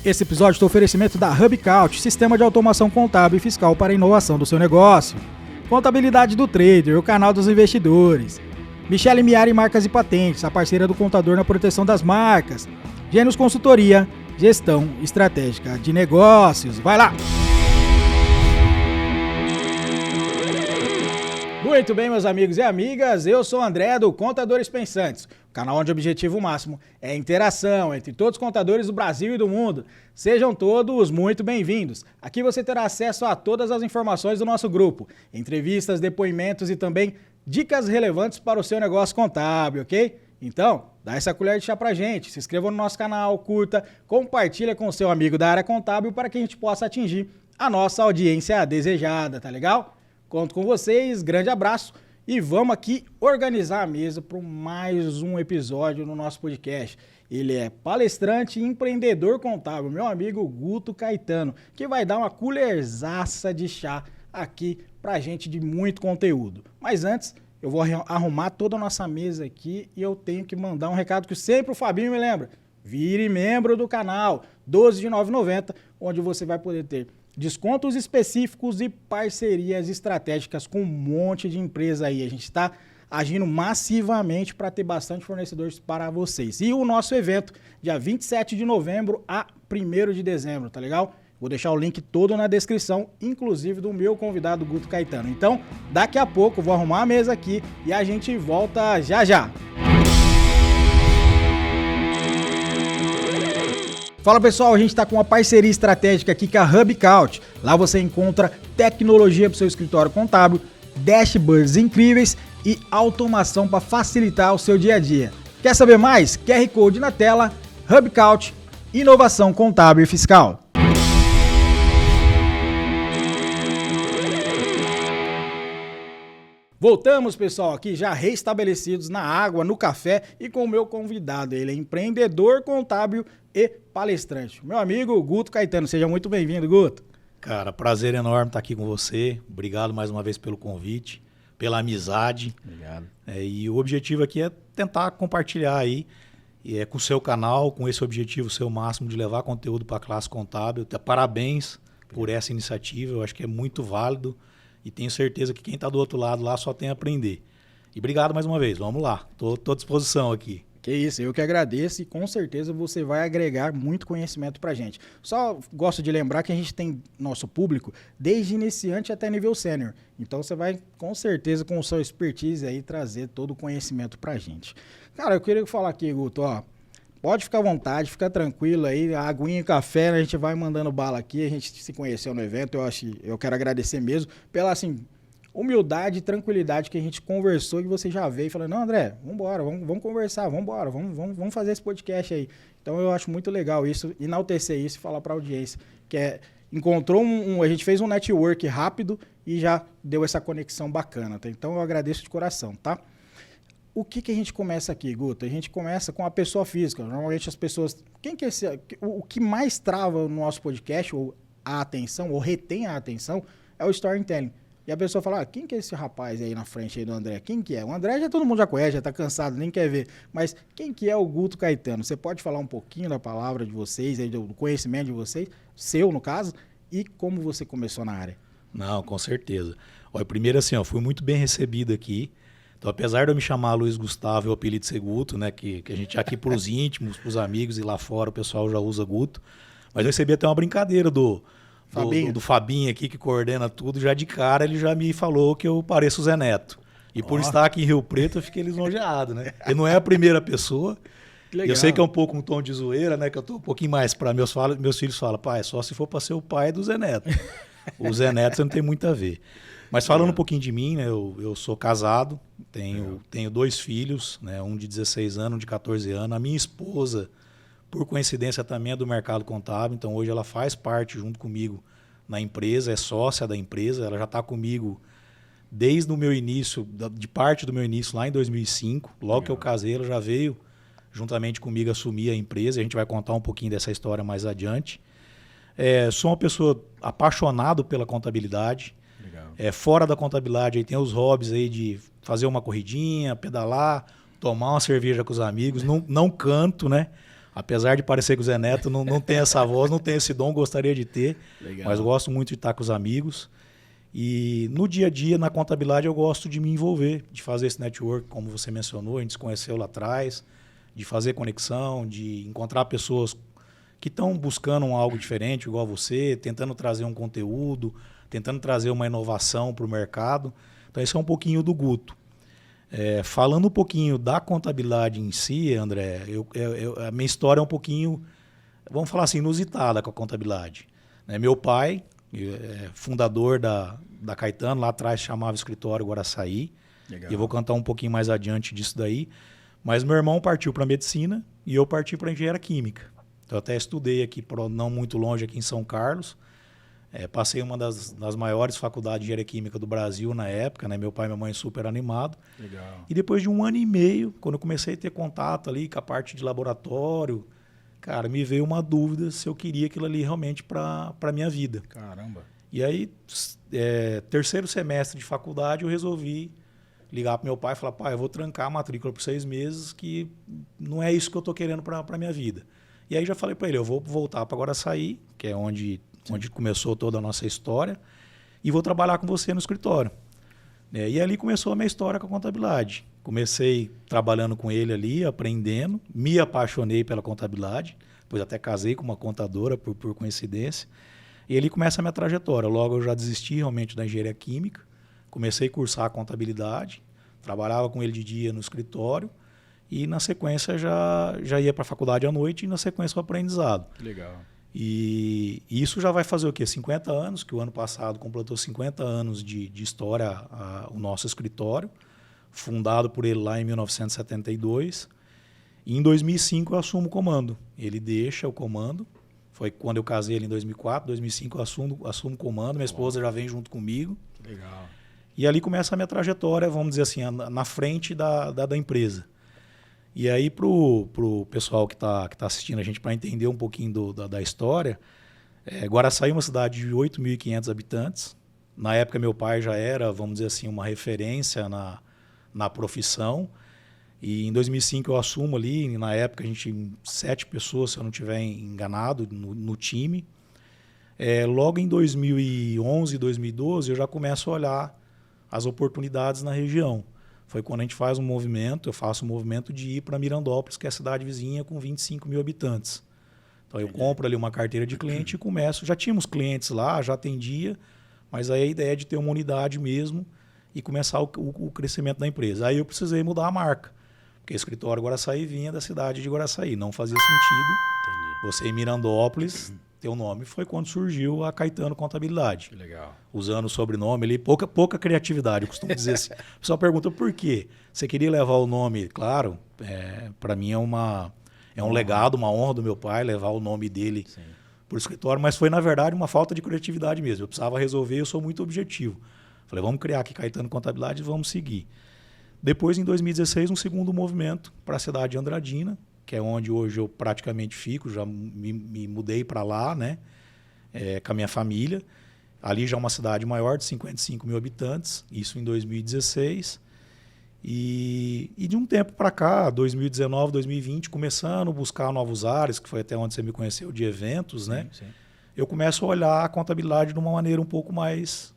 Esse episódio tem oferecimento da HubCount, sistema de automação contábil e fiscal para a inovação do seu negócio. Contabilidade do Trader, o canal dos investidores. Michele Miari Marcas e Patentes, a parceira do contador na proteção das marcas. Gênios Consultoria, gestão estratégica de negócios. Vai lá! Muito bem, meus amigos e amigas, eu sou o André do Contadores Pensantes, o canal onde o objetivo máximo é a interação entre todos os contadores do Brasil e do mundo. Sejam todos muito bem-vindos. Aqui você terá acesso a todas as informações do nosso grupo, entrevistas, depoimentos e também dicas relevantes para o seu negócio contábil, ok? Então, dá essa colher de chá pra gente, se inscreva no nosso canal, curta, compartilha com o seu amigo da área contábil para que a gente possa atingir a nossa audiência desejada, tá legal? Conto com vocês, grande abraço e vamos aqui organizar a mesa para mais um episódio no nosso podcast. Ele é palestrante e empreendedor contábil, meu amigo Guto Caetano, que vai dar uma colherzaça de chá aqui pra gente de muito conteúdo. Mas antes, eu vou arrumar toda a nossa mesa aqui e eu tenho que mandar um recado que sempre o Fabinho me lembra. Vire membro do canal, R$12 de R$ 9,90, onde você vai poder ter descontos específicos e parcerias estratégicas com um monte de empresa aí. A gente está agindo massivamente para ter bastante fornecedores para vocês. E o nosso evento, dia 27 de novembro a 1º de dezembro, tá legal? Vou deixar o link todo na descrição, inclusive do meu convidado Guto Caetano. Então, daqui a pouco eu vou arrumar a mesa aqui e a gente volta já já. Fala pessoal, a gente está com uma parceria estratégica aqui com a HubCount. Lá você encontra tecnologia para o seu escritório contábil, dashboards incríveis e automação para facilitar o seu dia a dia. Quer saber mais? QR Code na tela, HubCount, inovação contábil e fiscal. Voltamos, pessoal, aqui já reestabelecidos na água, no café e com o meu convidado. Ele é empreendedor contábil e palestrante. Meu amigo Guto Caetano, seja muito bem-vindo, Guto. Cara, prazer enorme estar aqui com você. Obrigado mais uma vez pelo convite, pela amizade. Obrigado. E o objetivo aqui é tentar compartilhar aí com o seu canal, com esse objetivo seu máximo de levar conteúdo para a classe contábil. Parabéns por essa iniciativa, eu acho que é muito válido. E tenho certeza que quem está do outro lado lá só tem a aprender. E obrigado mais uma vez, vamos lá, estou à disposição aqui. Que isso, eu que agradeço e com certeza você vai agregar muito conhecimento pra gente. Só gosto de lembrar que a gente tem nosso público desde iniciante até nível sênior. Então você vai com certeza com o seu expertise aí trazer todo o conhecimento pra gente. Cara, eu queria falar aqui, Guto, ó. Pode ficar à vontade, fica tranquilo aí, a aguinha e café, a gente vai mandando bala aqui, a gente se conheceu no evento, eu quero agradecer mesmo pela, assim, humildade e tranquilidade que a gente conversou e você já veio e falou, não, André, vamos conversar, vamos fazer esse podcast aí. Então eu acho muito legal isso, enaltecer isso e falar para a audiência, que encontrou a gente fez um network rápido e já deu essa conexão bacana, tá? Então eu agradeço de coração, tá? O que a gente começa aqui, Guto? A gente começa com a pessoa física. Normalmente as pessoas... O que mais trava no nosso podcast, ou a atenção, ou retém a atenção, é o storytelling. E a pessoa fala, quem que é esse rapaz aí na frente aí do André? Quem que é? O André já todo mundo já conhece, já tá cansado, nem quer ver. Mas quem que é o Guto Caetano? Você pode falar um pouquinho da palavra de vocês, aí, do conhecimento de vocês, seu no caso, e como você começou na área? Não, com certeza. Olha, primeiro assim, fui muito bem recebido aqui. Então, apesar de eu me chamar Luiz Gustavo e o apelido ser Guto, né, que a gente aqui para os íntimos, para os amigos e lá fora o pessoal já usa Guto, mas eu recebi até uma brincadeira do Fabinho aqui, que coordena tudo, já de cara ele já me falou que eu pareço o Zé Neto. E por estar aqui em Rio Preto eu fiquei lisonjeado, né? Ele não é a primeira pessoa. Eu sei que é um pouco um tom de zoeira, né, que eu tô um pouquinho mais para meus filhos falam, pai, só se for para ser o pai do Zé Neto. O Zé Neto você não tem muito a ver. Mas falando um pouquinho de mim, né, eu sou casado, tenho 2 filhos, né, um de 16 anos, um de 14 anos. A minha esposa, por coincidência, também é do mercado contábil, então hoje ela faz parte junto comigo na empresa, é sócia da empresa, ela já está comigo desde o meu início, de parte do meu início lá em 2005. Logo que eu casei, ela já veio juntamente comigo assumir a empresa, a gente vai contar um pouquinho dessa história mais adiante. Sou uma pessoa apaixonado pela contabilidade. Fora da contabilidade, aí tem os hobbies aí de fazer uma corridinha, pedalar, tomar uma cerveja com os amigos. Não canto, né? Apesar de parecer com o Zé Neto, não tem essa voz, não tem esse dom, gostaria de ter. Legal. Mas gosto muito de estar com os amigos. E no dia a dia, na contabilidade, eu gosto de me envolver, de fazer esse network, como você mencionou, a gente se conheceu lá atrás, de fazer conexão, de encontrar pessoas que estão buscando algo diferente, igual você, tentando trazer um conteúdo, tentando trazer uma inovação para o mercado. Então, esse é um pouquinho do Guto. Falando um pouquinho da contabilidade em si, André, a minha história é um pouquinho, vamos falar assim, inusitada com a contabilidade. Meu pai, fundador da Caetano, lá atrás chamava Escritório Guaraçaí. Legal. E eu vou contar um pouquinho mais adiante disso daí. Mas meu irmão partiu para medicina e eu parti para engenharia química. Então, eu até estudei aqui, não muito longe, aqui em São Carlos. Passei uma das maiores faculdades de engenharia química do Brasil na época, né? Meu pai e minha mãe super animados. Legal. E depois de 1 ano e meio, quando eu comecei a ter contato ali com a parte de laboratório, cara, me veio uma dúvida se eu queria aquilo ali realmente para a minha vida. Caramba. E aí, terceiro semestre de faculdade, eu resolvi ligar para meu pai e falar, pai, eu vou trancar a matrícula por 6 meses, que não é isso que eu estou querendo para a minha vida. E aí já falei para ele, eu vou voltar para Guaraçaí, que é onde começou toda a nossa história, e vou trabalhar com você no escritório. E ali começou a minha história com a contabilidade. Comecei trabalhando com ele ali, aprendendo, me apaixonei pela contabilidade, depois até casei com uma contadora por coincidência, e ali começa a minha trajetória. Logo eu já desisti realmente da engenharia química, comecei a cursar a contabilidade, trabalhava com ele de dia no escritório, e na sequência já ia para a faculdade à noite e na sequência o aprendizado. Legal. E isso já vai fazer o quê? 50 anos, que o ano passado completou 50 anos de história o nosso escritório, fundado por ele lá em 1972. E em 2005 eu assumo o comando. Ele deixa o comando. Foi quando eu casei ele em 2004. Em 2005 eu assumo o comando. Minha esposa já vem junto comigo. Legal. E ali começa a minha trajetória, vamos dizer assim, na frente da empresa. E aí, para o pessoal que tá assistindo a gente, para entender um pouquinho da história, Guaraçaí é uma cidade de 8.500 habitantes. Na época, meu pai já era, vamos dizer assim, uma referência na profissão. E em 2005 eu assumo ali, na época a gente 7 pessoas, se eu não estiver enganado, no time. Logo em 2011, 2012, eu já começo a olhar as oportunidades na região. Foi quando a gente faz eu faço um movimento de ir para Mirandópolis, que é a cidade vizinha com 25 mil habitantes. Então eu compro ali uma carteira de cliente e começo. Já tínhamos clientes lá, já atendia, mas aí a ideia é de ter uma unidade mesmo e começar o crescimento da empresa. Aí eu precisei mudar a marca, porque o escritório Guaraçaí vinha da cidade de Guaraçaí. Não fazia sentido você em Mirandópolis ter o nome. Foi quando surgiu a Caetano Contabilidade. Que legal. Usando o sobrenome ali, pouca criatividade, eu costumo dizer assim. O pessoal pergunta por quê? Você queria levar o nome, claro, para mim é um legado, uma honra do meu pai levar o nome dele para o escritório, mas foi, na verdade, uma falta de criatividade mesmo. Eu precisava resolver, eu sou muito objetivo. Falei, vamos criar aqui Caetano Contabilidade e vamos seguir. Depois, em 2016, um segundo movimento para a cidade de Andradina, que é onde hoje eu praticamente fico, já me mudei para lá, né, com a minha família. Ali já é uma cidade maior, de 55 mil habitantes, isso em 2016. E de um tempo para cá, 2019, 2020, começando a buscar novos áreas, que foi até onde você me conheceu, de eventos, né? Sim. Eu começo a olhar a contabilidade de uma maneira um pouco mais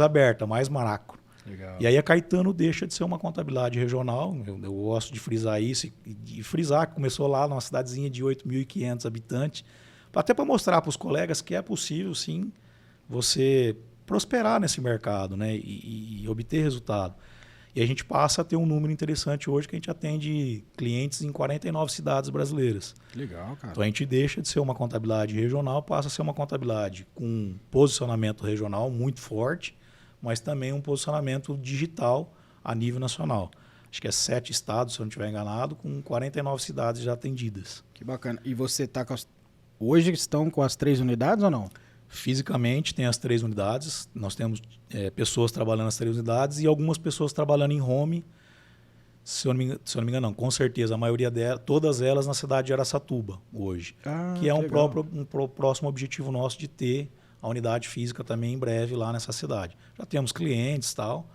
aberta, mais macro. Legal. E aí a Caetano deixa de ser uma contabilidade regional, eu gosto de frisar isso, e frisar que começou lá numa cidadezinha de 8.500 habitantes, até para mostrar para os colegas que é possível, sim, você prosperar nesse mercado, né, e obter resultado. E a gente passa a ter um número interessante hoje, que a gente atende clientes em 49 cidades brasileiras. Legal, cara. Então a gente deixa de ser uma contabilidade regional, passa a ser uma contabilidade com posicionamento regional muito forte, mas também um posicionamento digital a nível nacional. Acho que é 7 estados, se eu não estiver enganado, com 49 cidades já atendidas. Que bacana. E você está hoje estão com as 3 unidades ou não? Fisicamente tem as 3 unidades. Nós temos pessoas trabalhando nas 3 unidades e algumas pessoas trabalhando em home. Se eu não me engano, não. Com certeza, a maioria delas, todas elas na cidade de Araçatuba hoje. Que é um próximo objetivo nosso de ter a unidade física também em breve lá nessa cidade. Já temos clientes e tal,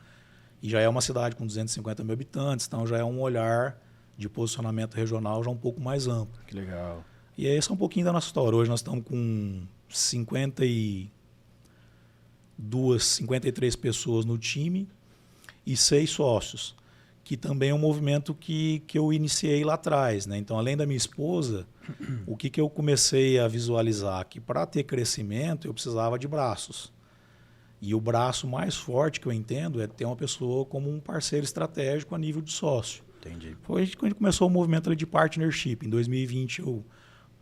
e já é uma cidade com 250 mil habitantes, então já é um olhar de posicionamento regional já um pouco mais amplo. Que legal. E esse é um pouquinho da nossa história. Hoje nós estamos com 53 pessoas no time e 6 sócios, que também é um movimento que eu iniciei lá atrás, né? Então, além da minha esposa, o que eu comecei a visualizar? Que para ter crescimento eu precisava de braços. E o braço mais forte que eu entendo é ter uma pessoa como um parceiro estratégico a nível de sócio. Entendi. Foi quando a gente começou o movimento ali de partnership. Em 2020 eu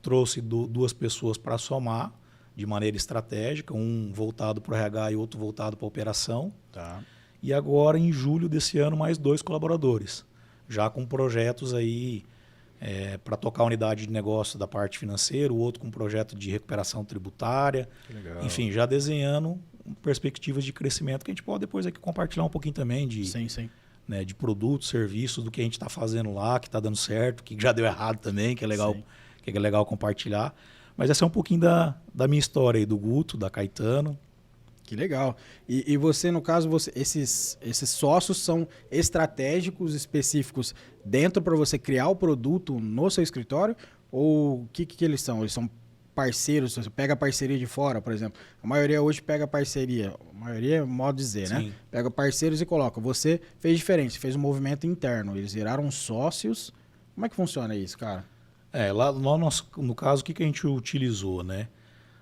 trouxe 2 pessoas para somar de maneira estratégica, um voltado para o RH e outro voltado para a operação. Tá. E agora, em julho desse ano, mais 2 colaboradores, já com projetos aí para tocar a unidade de negócio da parte financeira, o outro com projeto de recuperação tributária. Que legal. Enfim, já desenhando perspectivas de crescimento que a gente pode depois aqui compartilhar um pouquinho também de, Sim. né, de produtos, serviços, do que a gente está fazendo lá, que está dando certo, que já deu errado também, que é legal, que é legal compartilhar. Mas essa é um pouquinho da minha história aí, do Guto, da Caetano. Que legal. E você, no caso, esses sócios são estratégicos específicos dentro para você criar o produto no seu escritório? Ou o que eles são? Eles são parceiros? Você pega a parceria de fora, por exemplo. A maioria hoje pega parceria. A maioria é modo de dizer, Sim. né? Pega parceiros e coloca. Você fez diferente, fez um movimento interno. Eles viraram sócios. Como é que funciona isso, cara? Lá no caso, o que a gente utilizou, né?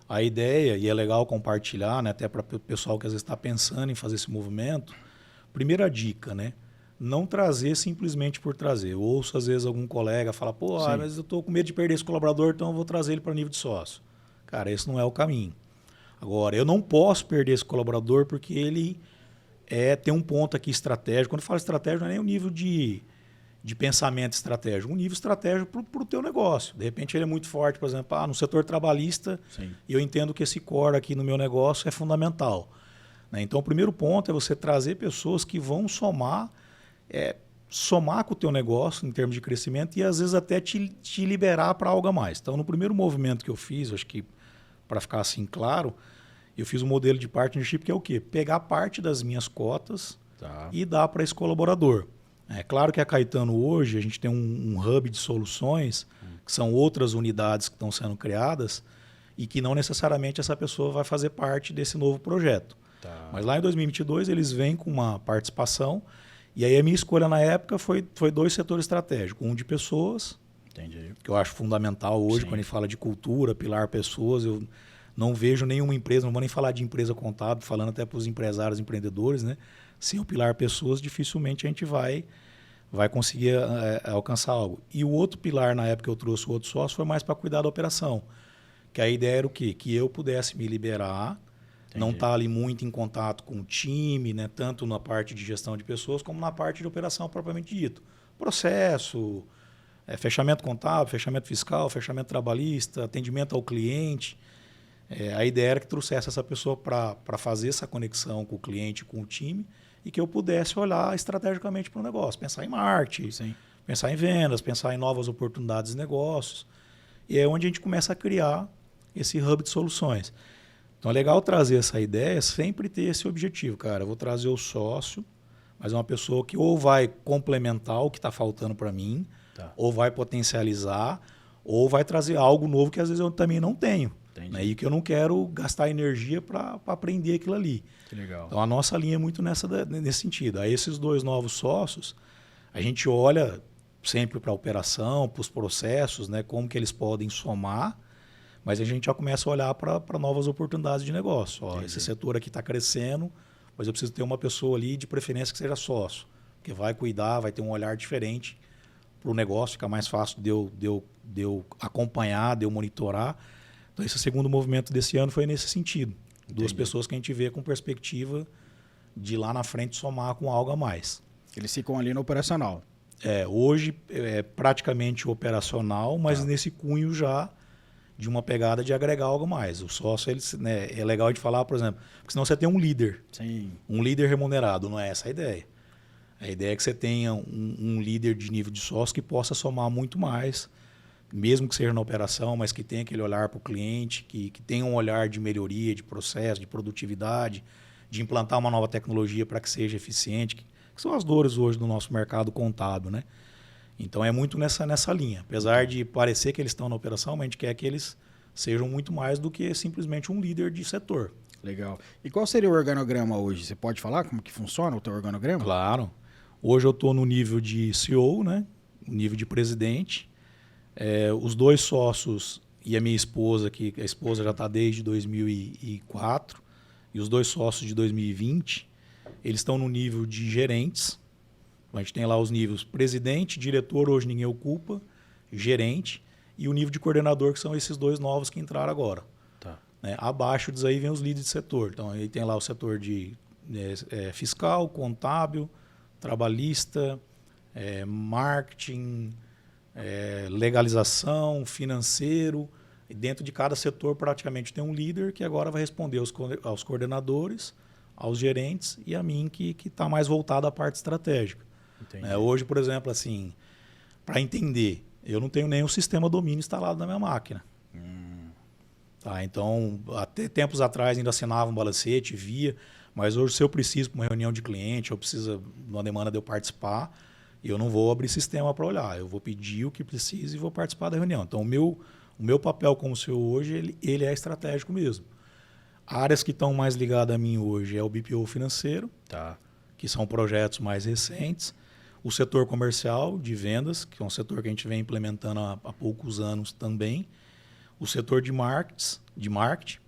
A ideia, e é legal compartilhar, né, até para o pessoal que às vezes está pensando em fazer esse movimento, primeira dica, né? Não trazer simplesmente por trazer. Eu ouço às vezes algum colega falar, mas eu estou com medo de perder esse colaborador, então eu vou trazer ele para nível de sócio. Cara, esse não é o caminho. Agora, eu não posso perder esse colaborador porque ele tem um ponto aqui estratégico. Quando eu falo estratégico, não é nem o nível de pensamento estratégico, um nível estratégico para o teu negócio. De repente ele é muito forte, por exemplo, no setor trabalhista, e eu entendo que esse core aqui no meu negócio é fundamental. Né? Então o primeiro ponto é você trazer pessoas que vão somar com o teu negócio em termos de crescimento e às vezes até te liberar para algo a mais. Então no primeiro movimento que eu fiz, acho que para ficar assim claro, eu fiz um modelo de partnership que é o quê? Pegar parte das minhas cotas e dar para esse colaborador. É claro que a Caetano hoje, a gente tem um hub de soluções, que são outras unidades que estão sendo criadas e que não necessariamente essa pessoa vai fazer parte desse novo projeto. Mas lá em 2022 eles vêm com uma participação e aí a minha escolha na época foi 2 setores estratégicos. Um de pessoas, que eu acho fundamental hoje, quando a gente fala de cultura, pilar pessoas, eu não vejo nenhuma empresa, não vou nem falar de empresa contábil, falando até para os empresários, empreendedores, né? Sem o pilar pessoas, dificilmente a gente vai conseguir alcançar algo. E o outro pilar, na época que eu trouxe o outro sócio, foi mais para cuidar da operação. Que a ideia era o quê? Que eu pudesse me liberar, não estar ali muito em contato com o time, né? Tanto na parte de gestão de pessoas, como na parte de operação propriamente dito. Processo, fechamento contábil, fechamento fiscal, fechamento trabalhista, atendimento ao cliente. A ideia era que trouxesse essa pessoa para fazer essa conexão com o cliente, com o time, e que eu pudesse olhar estrategicamente para o negócio, pensar em marketing, pensar em vendas, pensar em novas oportunidades de negócios. E é onde a gente começa a criar esse hub de soluções. Então é legal trazer essa ideia, sempre ter esse objetivo, cara. Eu vou trazer o sócio, mas é uma pessoa que ou vai complementar o que está faltando para mim, ou vai potencializar, ou vai trazer algo novo que às vezes eu também não tenho. Né? E que eu não quero gastar energia para aprender aquilo ali. Que legal. Então a nossa linha é muito nesse sentido. A esses 2 novos sócios, a gente olha sempre para a operação, para os processos, né? Como que eles podem somar, mas a gente já começa a olhar para novas oportunidades de negócio. Esse setor aqui está crescendo, mas eu preciso ter uma pessoa ali, de preferência que seja sócio, que vai cuidar, vai ter um olhar diferente para o negócio, fica mais fácil de eu acompanhar, de eu monitorar. Então, esse segundo movimento desse ano foi nesse sentido. 2 pessoas que a gente vê com perspectiva de lá na frente somar com algo a mais. Eles ficam ali no operacional. Hoje é praticamente operacional, mas nesse cunho já de uma pegada de agregar algo a mais. O sócio, né, é legal a gente falar, por exemplo, porque senão você tem um líder. Um líder remunerado, não é essa a ideia. A ideia é que você tenha um líder de nível de sócio que possa somar muito mais, mesmo que seja na operação, mas que tenha aquele olhar para o cliente, que tenha um olhar de melhoria, de processo, de produtividade, de implantar uma nova tecnologia para que seja eficiente, que são as dores hoje do nosso mercado contábil, né? Então é muito nessa linha. Apesar de parecer que eles estão na operação, mas a gente quer que eles sejam muito mais do que simplesmente um líder de setor. Legal. E qual seria o organograma hoje? Você pode falar como que funciona o teu organograma? Claro. Hoje eu estou no nível de CEO, né? Nível de presidente. Os 2 sócios e a minha esposa, que a esposa já está desde 2004, e os 2 sócios de 2020, eles estão no nível de gerentes. A gente tem lá os níveis presidente, diretor, hoje ninguém ocupa, gerente, e o nível de coordenador, que são esses 2 novos que entraram agora. Tá. Né? Abaixo disso aí vem os líderes de setor. Então aí tem lá o setor de fiscal, contábil, trabalhista, marketing, legalização, financeiro. E dentro de cada setor praticamente tem um líder que agora vai responder aos coordenadores, aos gerentes e a mim que está mais voltado à parte estratégica. Hoje, por exemplo, assim, para entender, eu não tenho nenhum sistema domínio instalado na minha máquina. Tá, então, até tempos atrás ainda assinava um balancete, via, mas hoje se eu preciso para uma reunião de cliente, eu preciso de uma demanda de eu participar, eu não vou abrir sistema para olhar, eu vou pedir o que precisa e vou participar da reunião. Então, o meu papel como CEO hoje, ele é estratégico mesmo. Áreas que estão mais ligadas a mim hoje é o BPO financeiro, Tá. que são projetos mais recentes. O setor comercial de vendas, que é um setor que a gente vem implementando há poucos anos também. O setor de marketing.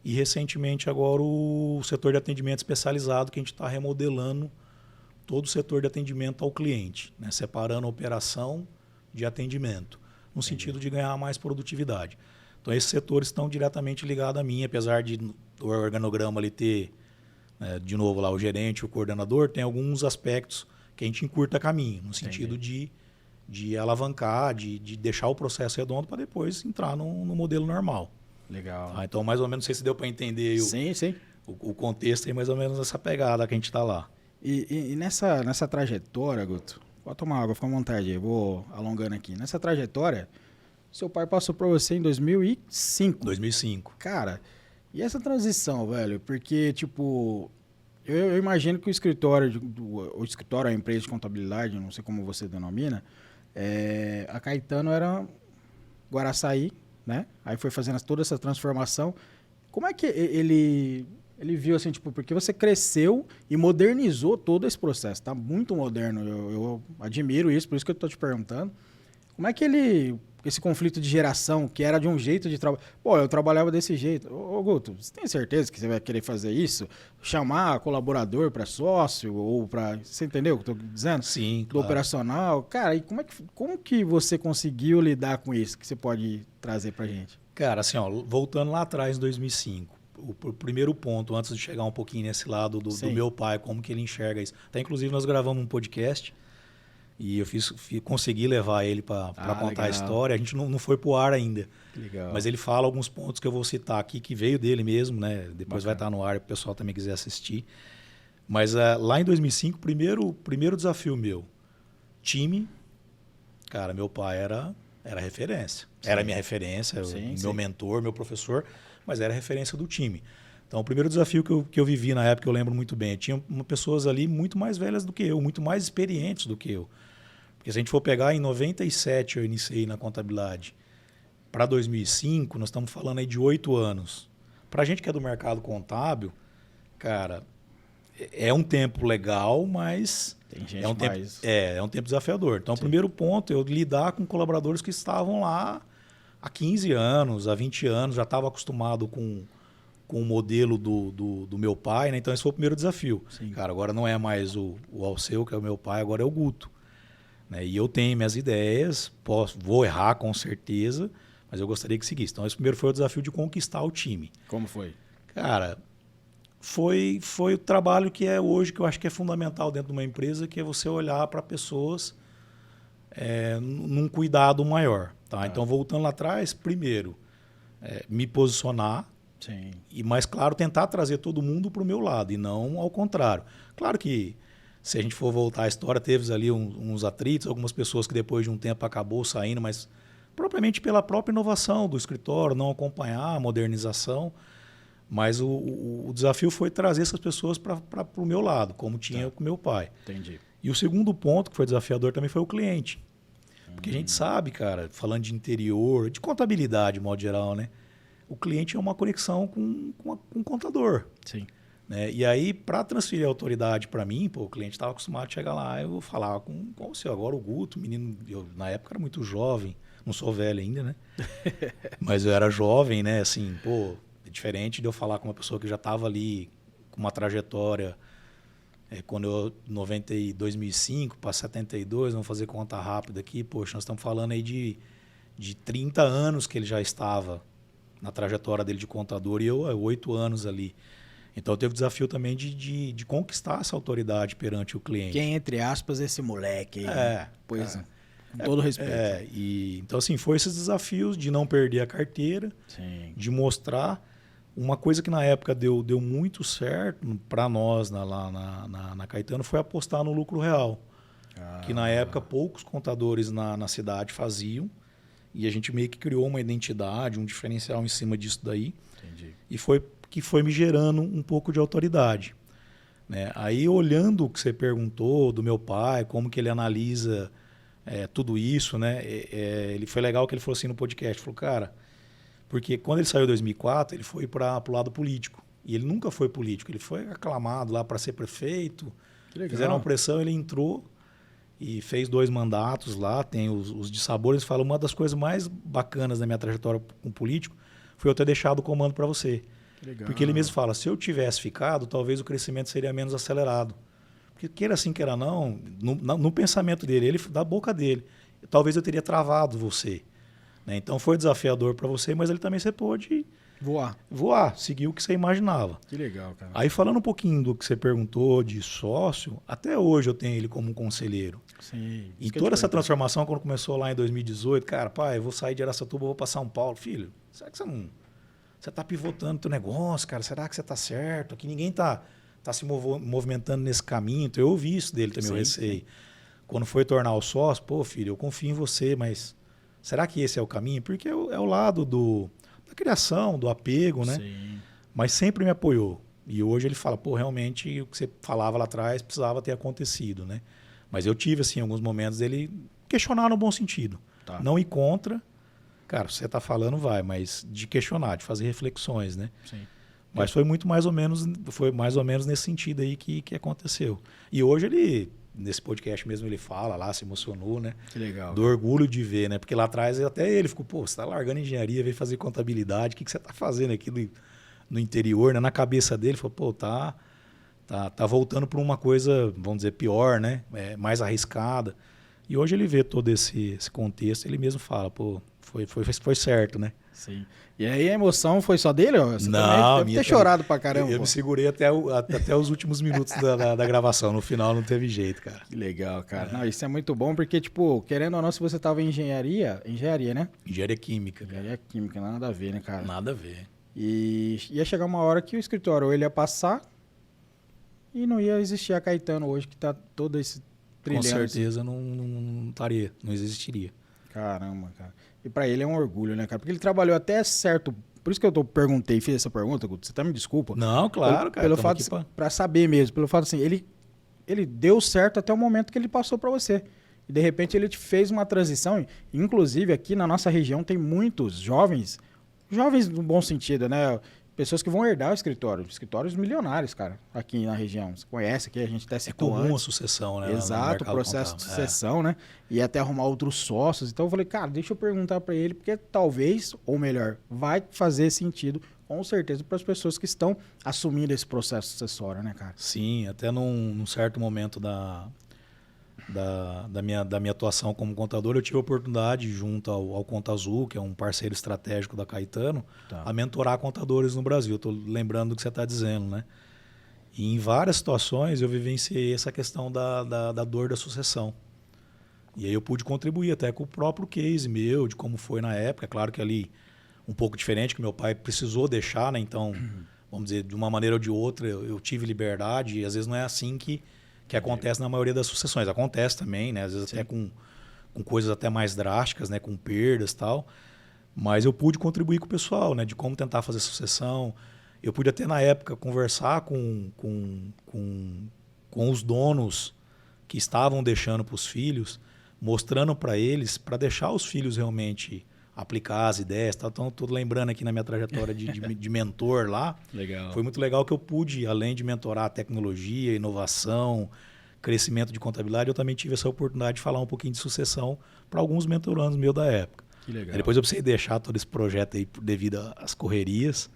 E recentemente agora o setor de atendimento especializado, que a gente está remodelando todo o setor de atendimento ao cliente, né? Separando a operação de atendimento, no sentido de ganhar mais produtividade. Então esses setores estão diretamente ligados a mim, apesar de o organograma ali ter, de novo lá, o gerente, o coordenador, tem alguns aspectos que a gente encurta caminho, no sentido de alavancar, de deixar o processo redondo para depois entrar no modelo normal. Legal. Tá? Então, mais ou menos, não sei se deu para entender Sim. o contexto, é mais ou menos essa pegada que a gente está lá. E nessa trajetória, Guto, pode tomar água, fica à vontade, eu vou alongando aqui. Nessa trajetória, seu pai passou por você em 2005. 2005. Cara, e essa transição, velho? Porque, tipo, eu imagino que o escritório, a empresa de contabilidade, não sei como você denomina, a Caetano era Guaraçaí, né? Aí foi fazendo toda essa transformação. Como é que ele viu assim, tipo, porque você cresceu e modernizou todo esse processo, tá muito moderno, eu admiro isso, por isso que eu tô te perguntando. Como é que esse conflito de geração, que era de um jeito de trabalhar, pô, eu trabalhava desse jeito. Ô Guto, você tem certeza que você vai querer fazer isso? Chamar colaborador para sócio ou para, você entendeu o que eu tô dizendo? Sim, do claro. operacional. Cara, e como que você conseguiu lidar com isso que você pode trazer pra gente? Cara, assim, ó, voltando lá atrás, em 2005, o primeiro ponto, antes de chegar um pouquinho nesse lado do meu pai, como que ele enxerga isso. Até, inclusive, nós gravamos um podcast e eu consegui levar ele para contar legal. a história. A gente não foi pro ar ainda. Legal. Mas ele fala alguns pontos que eu vou citar aqui, que veio dele mesmo, né? Depois Bacana. vai estar no ar, para o pessoal também quiser assistir. Mas lá em 2005, primeiro desafio meu, time, cara, meu pai era referência. Sim. Era minha referência, meu mentor, meu professor, mas era referência do time. Então, o primeiro desafio que eu vivi na época, eu lembro muito bem, tinha pessoas ali muito mais velhas do que eu, muito mais experientes do que eu. Porque se a gente for pegar, em 97 eu iniciei na contabilidade. Para 2005, nós estamos falando aí de 8 anos. Para a gente que é do mercado contábil, cara, é um tempo legal, mas tem gente é um tempo desafiador. Então, o primeiro ponto é eu lidar com colaboradores que estavam lá há 15 anos, há 20 anos, já estava acostumado com o modelo do meu pai, né? Então esse foi o primeiro desafio. Sim. Cara, agora não é mais o Alceu, que é o meu pai, agora é o Guto. Né? E eu tenho minhas ideias, vou errar com certeza, mas eu gostaria que seguisse. Então esse primeiro foi o desafio de conquistar o time. Como foi? Cara, foi o trabalho que é hoje, que eu acho que é fundamental dentro de uma empresa, que é você olhar para pessoas num cuidado maior. Tá? Então, voltando lá atrás, primeiro, me posicionar. Sim. E, mais claro, tentar trazer todo mundo para o meu lado e não ao contrário. Claro que, se a gente for voltar à história, teve ali uns atritos, algumas pessoas que depois de um tempo acabou saindo, mas propriamente pela própria inovação do escritório, não acompanhar a modernização. Mas o desafio foi trazer essas pessoas para o meu lado, como tinha com meu pai. Entendi. E o segundo ponto, que foi desafiador também, foi o cliente. Porque a gente sabe, cara, falando de interior, de contabilidade, de modo geral, né? O cliente é uma conexão com o contador. Sim. Né? E aí, para transferir a autoridade para mim, pô, o cliente estava acostumado a chegar lá, eu falava com o senhor. Agora o Guto, menino, eu na época era muito jovem, não sou velho ainda, né? Mas eu era jovem, né? Assim, pô, é diferente de eu falar com uma pessoa que já estava ali com uma trajetória. Quando eu, 2005 para 72, vamos fazer conta rápida aqui, poxa, nós estamos falando aí de 30 anos que ele já estava na trajetória dele de contador e eu 8 anos ali. Então teve o desafio também de conquistar essa autoridade perante o cliente. Quem, entre aspas, esse moleque aí? Pois é. Com todo respeito. Então, assim, foi esses desafios de não perder a carteira, Sim. de mostrar uma coisa que na época deu muito certo para nós lá na Caetano foi apostar no lucro real. Que na época poucos contadores na cidade faziam. E a gente meio que criou uma identidade, um diferencial em cima disso daí. Entendi. E foi que foi me gerando um pouco de autoridade. Né? Aí, olhando o que você perguntou do meu pai, como que ele analisa tudo isso, né? Ele foi legal que ele falou assim no podcast, falou, cara, porque quando ele saiu em 2004, ele foi para o lado político. E ele nunca foi político, ele foi aclamado lá para ser prefeito, Que legal. fizeram uma pressão, ele entrou e fez 2 mandatos lá, tem os dissabores, fala, uma das coisas mais bacanas da minha trajetória com político foi eu ter deixado o comando para você. Legal. Porque ele mesmo fala, se eu tivesse ficado, talvez o crescimento seria menos acelerado. Porque queira assim, queira não, no pensamento dele, da boca dele, talvez eu teria travado você. Né? Então foi desafiador para você, mas ele também você pôde voar, seguir o que você imaginava. Que legal, cara. Aí falando um pouquinho do que você perguntou de sócio, até hoje eu tenho ele como um conselheiro. Sim. E toda essa transformação, quando começou lá em 2018, cara, pai, eu vou sair de Araçatuba, vou para São Paulo. Filho, será que você não... Você está pivotando teu negócio, cara? Será que você está certo? Aqui ninguém está se movimentando nesse caminho. Então, eu ouvi isso dele também, eu receio. Quando foi tornar o sócio, pô, filho, eu confio em você, mas será que esse é o caminho? Porque é o lado da criação, do apego, né? Sim. Mas sempre me apoiou. E hoje ele fala, pô, realmente o que você falava lá atrás precisava ter acontecido, né? Mas eu tive, assim, alguns momentos dele questionar no bom sentido. Tá. Não ir contra... Cara, você está falando, vai, mas de questionar, de fazer reflexões, né? Sim. Mas foi mais ou menos nesse sentido aí que aconteceu. E hoje ele, nesse podcast mesmo, ele fala lá, se emocionou, né? Que legal. Do orgulho de ver, né? Porque lá atrás até ele ficou, pô, você está largando engenharia, veio fazer contabilidade, o que você está fazendo aqui no interior, né? Na cabeça dele, falou, pô, tá voltando para uma coisa, vamos dizer, pior, né? Mais arriscada. E hoje ele vê todo esse contexto, ele mesmo fala, pô, foi certo, né? Sim. E aí a emoção foi só dele? Você não, deve ter chorado pra caramba. Eu me segurei até os últimos minutos da gravação. No final não teve jeito, cara. Que legal, cara. Não, isso é muito bom porque, tipo, querendo ou não, se você tava em engenharia, né? Engenharia química. Engenharia química, nada a ver, né, cara? Nada a ver. E ia chegar uma hora que o escritório ele ia passar e não ia existir a Caetano hoje, que tá todo esse trilhão. Com certeza não estaria, não existiria. Caramba, cara. E pra ele é um orgulho, né, cara? Porque ele trabalhou até certo... Por isso que eu perguntei, fiz essa pergunta, Guto. Você até me desculpa. Não, claro, cara. Pelo fato pra saber mesmo. Pelo fato assim, ele deu certo até o momento que ele passou pra você. E de repente ele te fez uma transição. Inclusive aqui na nossa região tem muitos jovens no bom sentido, né? Pessoas que vão herdar o escritório. Escritórios milionários, cara, aqui na região. Você conhece aqui, a gente até citou comum antes. A sucessão, né? Exato, o processo de sucessão, né? E até arrumar outros sócios. Então eu falei, cara, deixa eu perguntar para ele, porque talvez, ou melhor, vai fazer sentido, com certeza, para as pessoas que estão assumindo esse processo sucessório, né, cara? Sim, até num certo momento da minha atuação como contador, eu tive a oportunidade, junto ao Conta Azul, que é um parceiro estratégico da Caetano, a mentorar contadores no Brasil. Estou lembrando do que você está dizendo, né? E em várias situações eu vivenciei essa questão da dor da sucessão. E aí eu pude contribuir até com o próprio case meu, de como foi na época. Claro que ali um pouco diferente, que meu pai precisou deixar, né? Então, vamos dizer, de uma maneira ou de outra, eu tive liberdade, e às vezes não é assim que acontece na maioria das sucessões. Acontece também, né? Às vezes até com coisas até mais drásticas, né? Com perdas e tal. Mas eu pude contribuir com o pessoal, né? De como tentar fazer sucessão. Eu pude até, na época, conversar com os donos que estavam deixando para os filhos, mostrando para eles, para deixar os filhos realmente aplicar as ideias. Então, estou lembrando aqui na minha trajetória de mentor lá. Legal. Foi muito legal que eu pude, além de mentorar tecnologia, inovação, crescimento de contabilidade, eu também tive essa oportunidade de falar um pouquinho de sucessão para alguns mentorandos meus da época. Que legal. Aí depois eu precisei deixar todo esse projeto aí devido às correrias,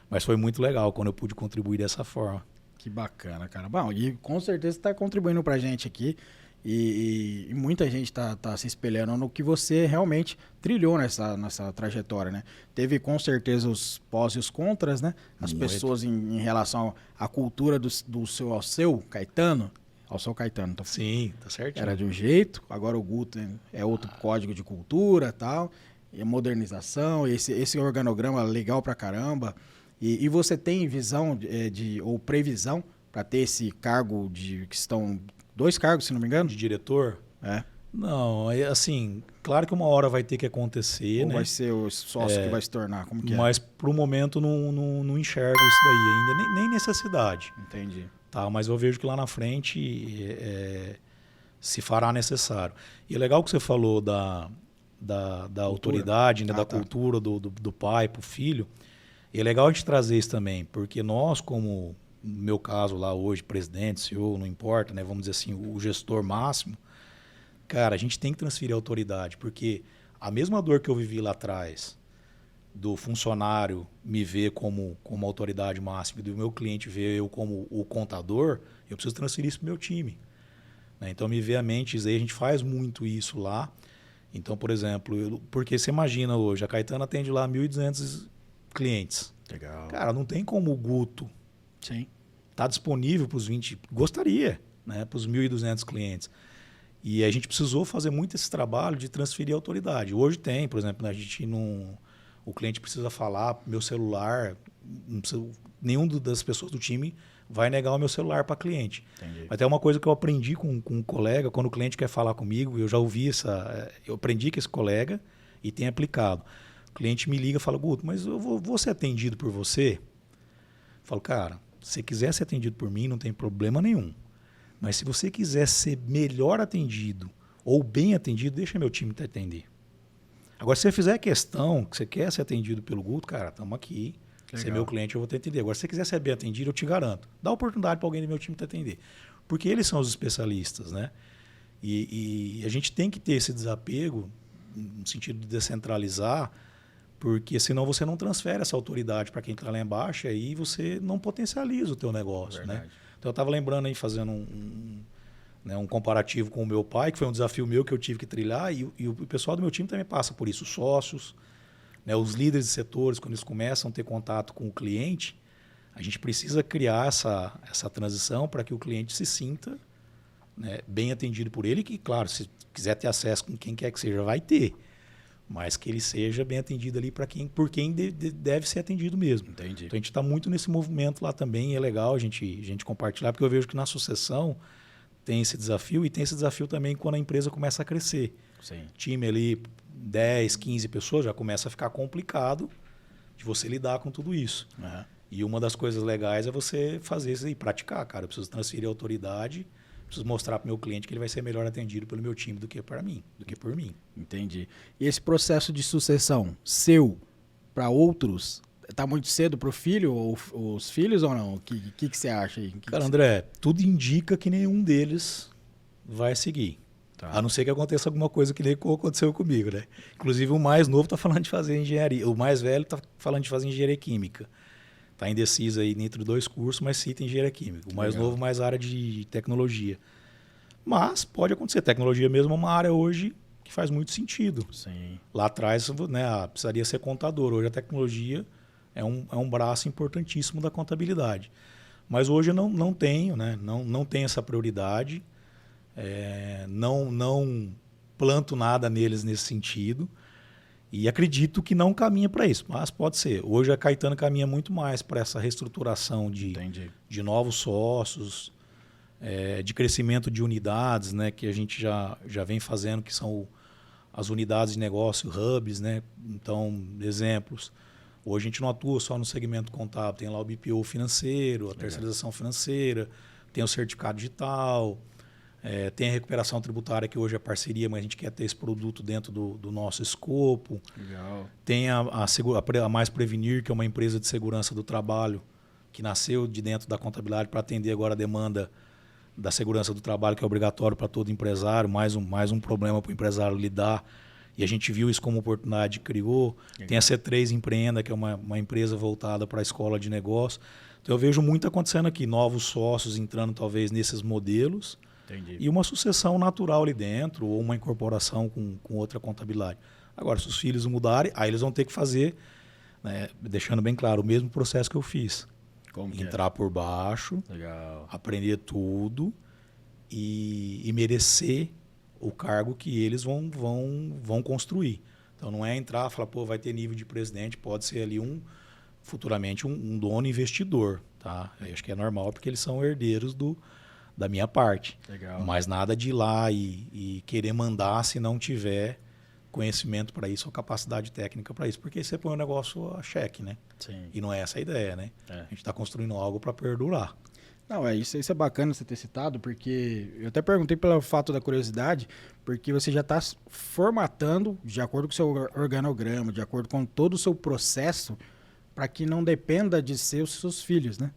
mas foi muito legal quando eu pude contribuir dessa forma. Que bacana, cara. Bom, e com certeza está contribuindo para a gente aqui. E muita gente está se espelhando no que você realmente trilhou nessa trajetória, né? Teve com certeza os pós e os contras, né? As Muito. pessoas em relação à cultura ao seu Caetano, então, Sim, tá certo. era de um jeito, agora o Guto é outro código de cultura e tal, e a modernização, esse organograma legal pra caramba. E você tem visão ou previsão para ter esse cargo que estão 2 cargos, se não me engano? De diretor? É. Não, assim, claro que uma hora vai ter que acontecer, Ou né? vai ser o sócio que vai se tornar? Como que é? Mas pro momento não enxergo isso daí ainda, nem necessidade. Entendi. Tá? Mas eu vejo que lá na frente se fará necessário. E é legal que você falou da autoridade, né, da cultura do pai para o filho. E é legal a gente trazer isso também, porque nós, como no meu caso lá hoje, presidente, CEO, não importa, né, vamos dizer assim, o gestor máximo, cara, a gente tem que transferir a autoridade, porque a mesma dor que eu vivi lá atrás, do funcionário me ver como autoridade máxima e do meu cliente ver eu como o contador, eu preciso transferir isso para o meu time. Né? Então, me vê a mente, a gente faz muito isso lá. Então, por exemplo, porque você imagina hoje, a Caetano atende lá 1.200 clientes. Legal. Cara, não tem como o Guto Sim. tá disponível para os 20, gostaria, né, para os 1.200 clientes. E a gente precisou fazer muito esse trabalho de transferir a autoridade. Hoje tem, por exemplo, a gente não... O cliente precisa falar, meu celular, não precisa, nenhum das pessoas do time vai negar o meu celular para cliente. Entendi. Até uma coisa que eu aprendi com um colega, quando o cliente quer falar comigo, eu já ouvi eu aprendi com esse colega e tenho aplicado. O cliente me liga e fala, Guto, mas eu vou ser atendido por você? Eu falo, cara, se você quiser ser atendido por mim, não tem problema nenhum. Mas se você quiser ser melhor atendido ou bem atendido, deixa meu time te atender. Agora, se você fizer questão que você quer ser atendido pelo Guto, cara, estamos aqui. Legal. Você é meu cliente, eu vou te atender. Agora, se você quiser ser bem atendido, eu te garanto. Dá oportunidade para alguém do meu time te atender. Porque eles são os especialistas, né? E a gente tem que ter esse desapego, no sentido de descentralizar, porque senão você não transfere essa autoridade para quem está lá embaixo e aí você não potencializa o teu negócio, né? Então, eu estava lembrando aí, fazendo um comparativo com o meu pai, que foi um desafio meu que eu tive que trilhar, e o pessoal do meu time também passa por isso, os sócios, né, os líderes de setores, quando eles começam a ter contato com o cliente, a gente precisa criar essa transição para que o cliente se sinta, né, bem atendido por ele, que, claro, se quiser ter acesso com quem quer que seja, vai ter, mas que ele seja bem atendido ali por quem deve ser atendido mesmo. Entendi. Então, a gente está muito nesse movimento lá também, e é legal a gente compartilhar, porque eu vejo que na sucessão tem esse desafio, e tem esse desafio também quando a empresa começa a crescer. Sim. Time ali, 10, 15 pessoas, já começa a ficar complicado de você lidar com tudo isso. Uhum. E uma das coisas legais é você fazer isso e praticar, cara. Eu preciso transferir a autoridade, preciso mostrar para o meu cliente que ele vai ser melhor atendido pelo meu time do que por mim. Entendi. E esse processo de sucessão seu para outros, tá muito cedo para o filho ou os filhos ou não? O que você acha aí? Cara, André, tudo indica que nenhum deles vai seguir. Tá. A não ser que aconteça alguma coisa que nem aconteceu comigo, né? Inclusive o mais novo está falando de fazer engenharia, o mais velho está falando de fazer engenharia química. Está indeciso aí entre 2 cursos, mas cita engenharia química. O mais novo mais área de tecnologia. Mas pode acontecer. Tecnologia mesmo é uma área hoje que faz muito sentido. Sim. Lá atrás, né, precisaria ser contador. Hoje a tecnologia é um braço importantíssimo da contabilidade. Mas hoje eu não tenho, né? Não tenho essa prioridade. Não planto nada neles nesse sentido. E acredito que não caminha para isso, mas pode ser. Hoje a Caetano caminha muito mais para essa reestruturação de novos sócios, de crescimento de unidades, né, que a gente já vem fazendo, que são as unidades de negócio, hubs, né? Então, exemplos. Hoje a gente não atua só no segmento contábil, tem lá o BPO financeiro, a terceirização financeira, tem o certificado digital, Tem a recuperação tributária, que hoje é parceria, mas a gente quer ter esse produto dentro do nosso escopo. Legal. Tem a Mais Prevenir, que é uma empresa de segurança do trabalho, que nasceu de dentro da contabilidade para atender agora a demanda da segurança do trabalho, que é obrigatório para todo empresário, mais um problema para o empresário lidar. E a gente viu isso como oportunidade, criou. Legal. Tem a C3 Empreenda, que é uma empresa voltada para a escola de negócio. Então eu vejo muito acontecendo aqui, novos sócios entrando talvez nesses modelos. Entendi. E uma sucessão natural ali dentro, ou uma incorporação com outra contabilidade. Agora, se os filhos mudarem, aí eles vão ter que fazer, né, deixando bem claro, o mesmo processo que eu fiz. Entrar por baixo, legal, aprender tudo e merecer o cargo que eles vão construir. Então não é entrar e falar, pô, vai ter nível de presidente, pode ser ali futuramente um dono investidor. Tá? Eu acho que é normal, porque eles são herdeiros da minha parte. Legal. Mas nada de ir lá e querer mandar se não tiver conhecimento para isso ou capacidade técnica para isso. Porque aí você põe o negócio a xeque, né? Sim. E não é essa a ideia, né? É. A gente está construindo algo para perdurar. Não, isso é bacana você ter citado, porque eu até perguntei pelo fato da curiosidade, porque você já está formatando, de acordo com o seu organograma, de acordo com todo o seu processo, para que não dependa de ser os seus filhos, né?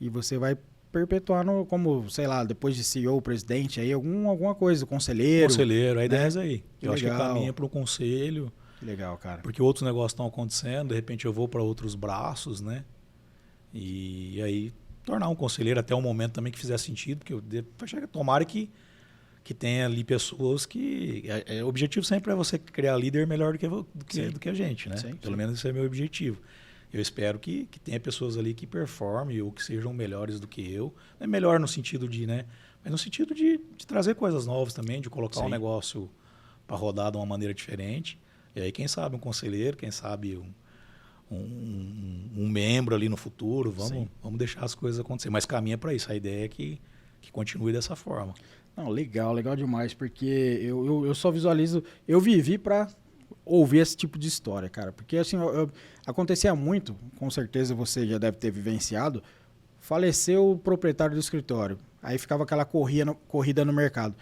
E você vai perpetuar como, sei lá, depois de CEO, presidente, aí alguma coisa, conselheiro. Conselheiro, a ideia é essa aí. Que eu legal. Acho que caminha para o conselho. Que legal, cara. Porque outros negócios estão acontecendo, de repente eu vou para outros braços, né? E aí tornar um conselheiro até um momento também que fizer sentido, porque tomara que tenha ali pessoas que... O objetivo sempre é você criar líder melhor do que a gente, né? Sim, Pelo menos esse é o meu objetivo. Eu espero que tenha pessoas ali que performem ou que sejam melhores do que eu. Não é melhor no sentido de, né? Mas no sentido de trazer coisas novas também, de colocar um negócio para rodar de uma maneira diferente. E aí, quem sabe, um conselheiro, quem sabe um membro ali no futuro. Vamos deixar as coisas acontecer. Mas caminha para isso. A ideia é que continue dessa forma. Não, legal demais, porque eu só visualizo... Eu vivi para ouvir esse tipo de história, cara. Porque assim, acontecia muito, com certeza você já deve ter vivenciado, faleceu o proprietário do escritório. Aí ficava aquela corrida no mercado,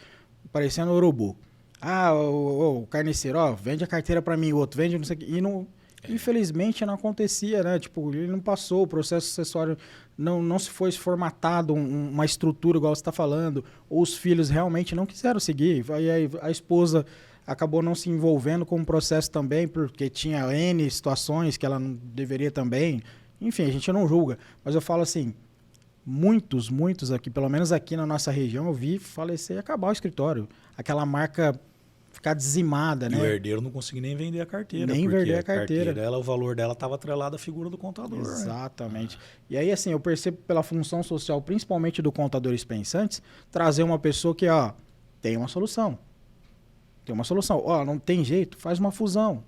parecendo um urubu. O carniceiro, vende a carteira para mim, o outro vende, não sei o quê. E não, infelizmente não acontecia, né? Tipo, ele não passou, o processo sucessório não se foi formatado, uma estrutura igual você está falando, ou os filhos realmente não quiseram seguir. Aí a esposa acabou não se envolvendo com o processo também, porque tinha N situações que ela não deveria também. Enfim, a gente não julga. Mas eu falo assim, muitos aqui, pelo menos aqui na nossa região, eu vi falecer e acabar o escritório. Aquela marca ficar dizimada, né? E o herdeiro não conseguia nem vender a carteira. Nem vender a carteira. O valor dela estava atrelado à figura do contador. Exatamente. Né? E aí, assim, eu percebo pela função social, principalmente do Contadores Pensantes, trazer uma pessoa que, tem uma solução. Tem uma solução. Não tem jeito, faz uma fusão.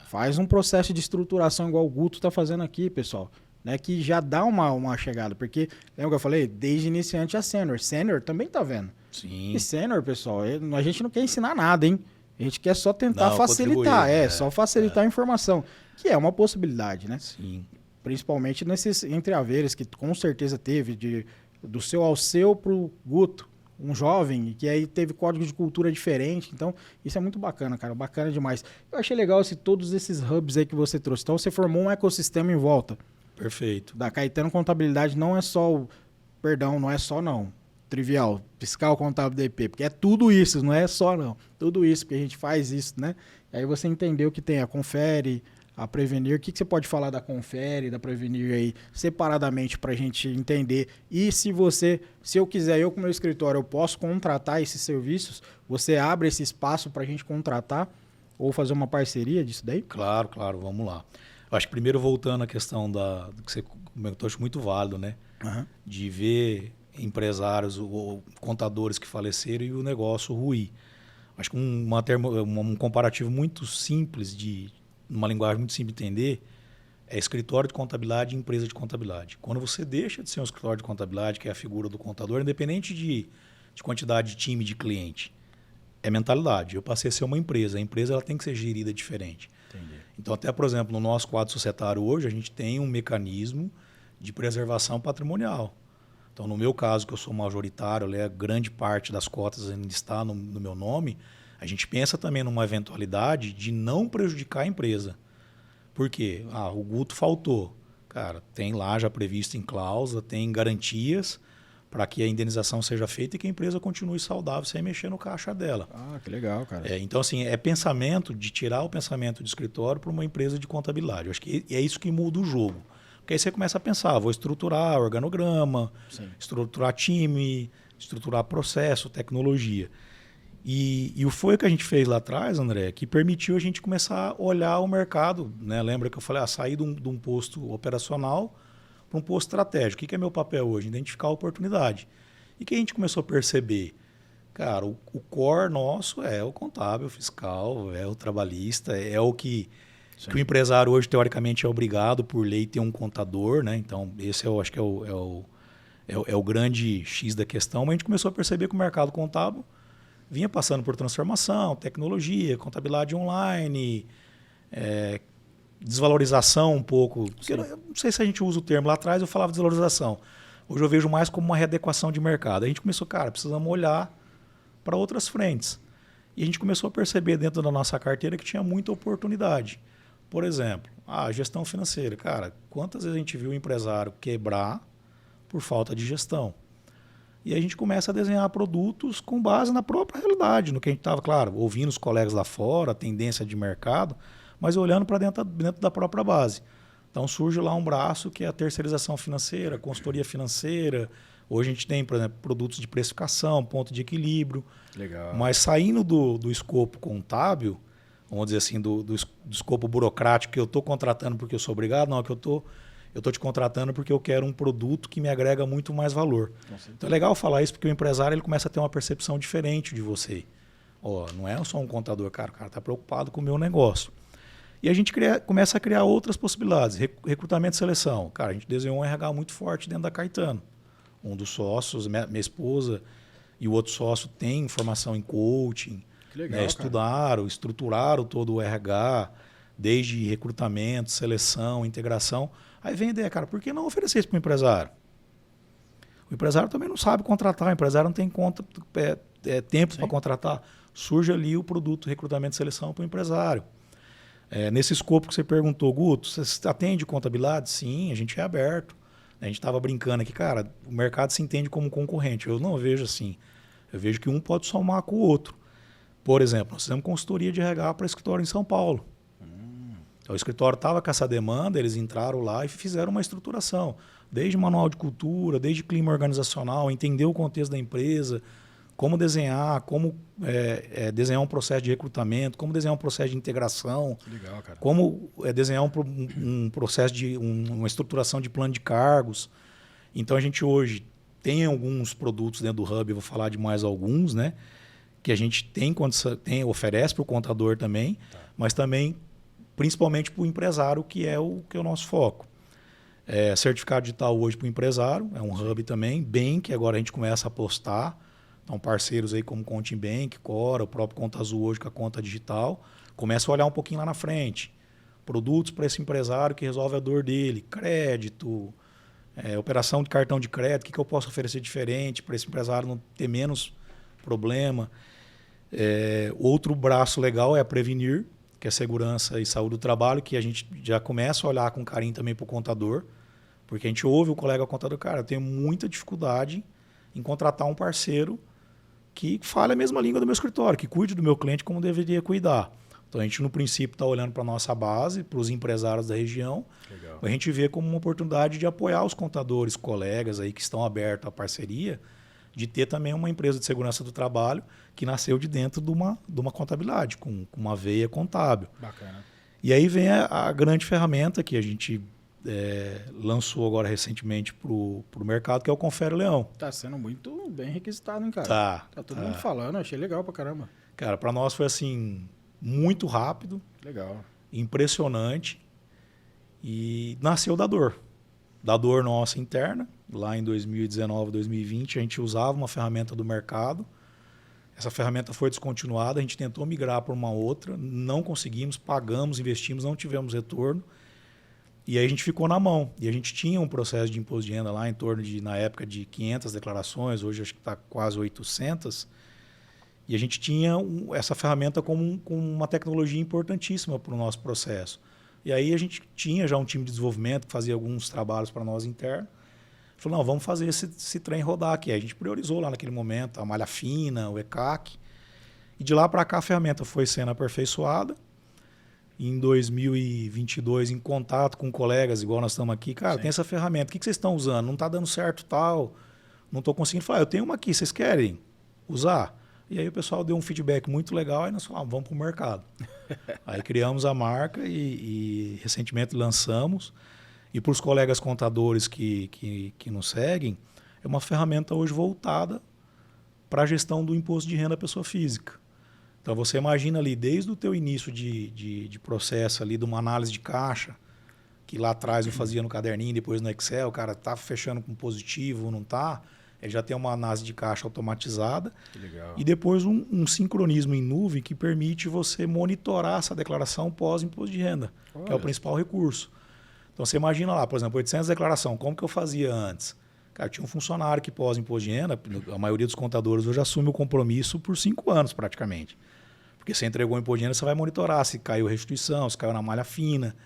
Faz um processo de estruturação igual o Guto está fazendo aqui, pessoal. Né, que já dá uma chegada. Porque, lembra que eu falei? Desde iniciante a sênior. Sênior também tá vendo. Sim. E sênior, pessoal, a gente não quer ensinar nada, hein? A gente quer só tentar facilitar. Só facilitar a informação. Que é uma possibilidade, né? Sim. Principalmente nesses entrehaveres que com certeza teve do seu Alceu pro Guto. Um jovem, que aí teve código de cultura diferente. Então, isso é muito bacana, cara. Bacana demais. Eu achei legal todos esses hubs aí que você trouxe. Então, você formou um ecossistema em volta. Perfeito. Da Caetano Contabilidade não é só trivial, fiscal, contábil, DP, porque é tudo isso, não é só não. Tudo isso, porque a gente faz isso, né? E aí você entendeu que tem a Confere, a Prevenir. O que você pode falar da Confere, da Prevenir aí, separadamente para a gente entender? E se eu quiser, eu com meu escritório, eu posso contratar esses serviços, você abre esse espaço para a gente contratar ou fazer uma parceria disso daí? Claro, vamos lá. Eu acho que primeiro, voltando à questão do que você comentou, acho muito válido, né? Uhum. De ver empresários ou contadores que faleceram e o negócio ruir. Acho que um comparativo muito simples, uma linguagem muito simples de entender, é escritório de contabilidade e empresa de contabilidade. Quando você deixa de ser um escritório de contabilidade, que é a figura do contador, independente de quantidade de time, de cliente, é mentalidade. Eu passei a ser uma empresa. A empresa ela tem que ser gerida diferente. Entendi. Então, até, por exemplo, no nosso quadro societário hoje, a gente tem um mecanismo de preservação patrimonial. Então, no meu caso, que eu sou majoritário, grande parte das cotas ainda está no meu nome, a gente pensa também numa eventualidade de não prejudicar a empresa. Por quê? O Guto faltou. Cara, tem lá já previsto em cláusula, tem garantias para que a indenização seja feita e que a empresa continue saudável sem mexer no caixa dela. Que legal, cara. Então, assim, é pensamento de tirar o pensamento de escritório para uma empresa de contabilidade. Eu acho que é isso que muda o jogo. Porque aí você começa a pensar, vou estruturar organograma, estruturar time, estruturar processo, tecnologia. E foi o que a gente fez lá atrás, André, que permitiu a gente começar a olhar o mercado. Né? Lembra que eu falei, sair de um posto operacional para um posto estratégico. O que é meu papel hoje? Identificar a oportunidade. E que a gente começou a perceber? Cara, o core nosso é o contábil, o fiscal, é o trabalhista, é o que o empresário hoje, teoricamente, é obrigado por lei ter um contador. Né? Então, esse eu acho que é o grande X da questão. Mas a gente começou a perceber que o mercado contábil vinha passando por transformação, tecnologia, contabilidade online, desvalorização um pouco. Eu não sei se a gente usa o termo. Lá atrás eu falava desvalorização. Hoje eu vejo mais como uma readequação de mercado. A gente começou, precisamos olhar para outras frentes. E a gente começou a perceber dentro da nossa carteira que tinha muita oportunidade. Por exemplo, a gestão financeira. Quantas vezes a gente viu o empresário quebrar por falta de gestão? E a gente começa a desenhar produtos com base na própria realidade, no que a gente estava, ouvindo os colegas lá fora, a tendência de mercado, mas olhando para dentro da própria base. Então surge lá um braço que é a terceirização financeira, a consultoria financeira. Hoje a gente tem, por exemplo, produtos de precificação, ponto de equilíbrio. Legal. Mas saindo do escopo contábil, vamos dizer assim, do escopo burocrático, que eu estou contratando porque eu sou obrigado, não, que eu estou te contratando porque eu quero um produto que me agrega muito mais valor. Então é legal falar isso porque o empresário ele começa a ter uma percepção diferente de você. Não é só um contador, o cara está preocupado com o meu negócio. E a gente começa a criar outras possibilidades. Recrutamento e seleção. A gente desenhou um RH muito forte dentro da Caetano. Um dos sócios, minha esposa, e o outro sócio tem formação em coaching. Que legal, estruturaram todo o RH, desde recrutamento, seleção, integração. Aí vem a ideia, por que não oferecer isso para o empresário? O empresário também não sabe contratar, o empresário não tem tempo para contratar. Surge ali o produto recrutamento e seleção para o empresário. Nesse escopo que você perguntou, Guto, você atende contabilidade? Sim, a gente é aberto. A gente estava brincando aqui, o mercado se entende como concorrente. Eu não vejo assim. Eu vejo que um pode somar com o outro. Por exemplo, nós fizemos consultoria de RH para escritório em São Paulo. O escritório estava com essa demanda, eles entraram lá e fizeram uma estruturação. Desde manual de cultura, desde clima organizacional, entender o contexto da empresa, como desenhar, como desenhar um processo de recrutamento, como desenhar um processo de integração, legal, como desenhar um processo de uma estruturação de plano de cargos. Então a gente hoje tem alguns produtos dentro do Hub, eu vou falar de mais alguns, né, que a gente oferece para o contador também, mas também principalmente para o empresário, que é o nosso foco. Certificado digital hoje para o empresário, é um Hub também, que agora a gente começa a apostar. Então, parceiros aí como Contim Bank, Cora, o próprio Conta Azul hoje com a conta digital, começa a olhar um pouquinho lá na frente. Produtos para esse empresário que resolve a dor dele, crédito, operação de cartão de crédito, o que eu posso oferecer diferente para esse empresário não ter menos problema. Outro braço legal é a Prevenir, que é segurança e saúde do trabalho, que a gente já começa a olhar com carinho também para o contador, porque a gente ouve o colega contador, eu tenho muita dificuldade em contratar um parceiro que fale a mesma língua do meu escritório, que cuide do meu cliente como deveria cuidar. Então a gente, no princípio, está olhando para a nossa base, para os empresários da região. Legal. A gente vê como uma oportunidade de apoiar os contadores, colegas aí que estão abertos à parceria, de ter também uma empresa de segurança do trabalho que nasceu de dentro de uma contabilidade, com uma veia contábil. Bacana. E aí vem a grande ferramenta que a gente lançou agora recentemente para o mercado, que é o Confere Leão. Tá sendo muito bem requisitado, hein, cara? Tá todo mundo falando, achei legal pra caramba. Para nós foi assim, muito rápido. Legal. Impressionante. E nasceu da dor. Da dor nossa interna. Lá em 2019, 2020, a gente usava uma ferramenta do mercado. Essa ferramenta foi descontinuada, a gente tentou migrar para uma outra, não conseguimos, pagamos, investimos, não tivemos retorno. E aí a gente ficou na mão. E a gente tinha um processo de imposto de renda lá em torno de, na época, de 500 declarações, hoje acho que está quase 800. E a gente tinha essa ferramenta como uma tecnologia importantíssima para o nosso processo. E aí a gente tinha já um time de desenvolvimento que fazia alguns trabalhos para nós internos. Falou, não, vamos fazer esse trem rodar aqui. Aí a gente priorizou lá naquele momento a malha fina, o ECAC. E de lá para cá a ferramenta foi sendo aperfeiçoada. Em 2022, em contato com colegas, igual nós estamos aqui, cara, tem essa ferramenta, o que vocês estão usando? Não está dando certo tal, não estou conseguindo. Falar, eu tenho uma aqui, vocês querem usar? E aí o pessoal deu um feedback muito legal e nós falamos, vamos para o mercado. Aí criamos a marca e recentemente lançamos. E para os colegas contadores que nos seguem, é uma ferramenta hoje voltada para a gestão do imposto de renda da pessoa física. Então você imagina ali, desde o teu início de processo ali, de uma análise de caixa, que lá atrás eu fazia no caderninho, depois no Excel, o cara está fechando com positivo ou não está, ele já tem uma análise de caixa automatizada. Que legal. E depois um sincronismo em nuvem que permite você monitorar essa declaração pós-imposto de renda, que é o principal recurso. Então você imagina lá, por exemplo, 800 declaração, como que eu fazia antes? Cara, tinha um funcionário que pós-imposto de renda, a maioria dos contadores hoje assume o compromisso por 5 anos praticamente. Porque você entregou o imposto de renda, você vai monitorar se caiu a restituição, se caiu na malha fina.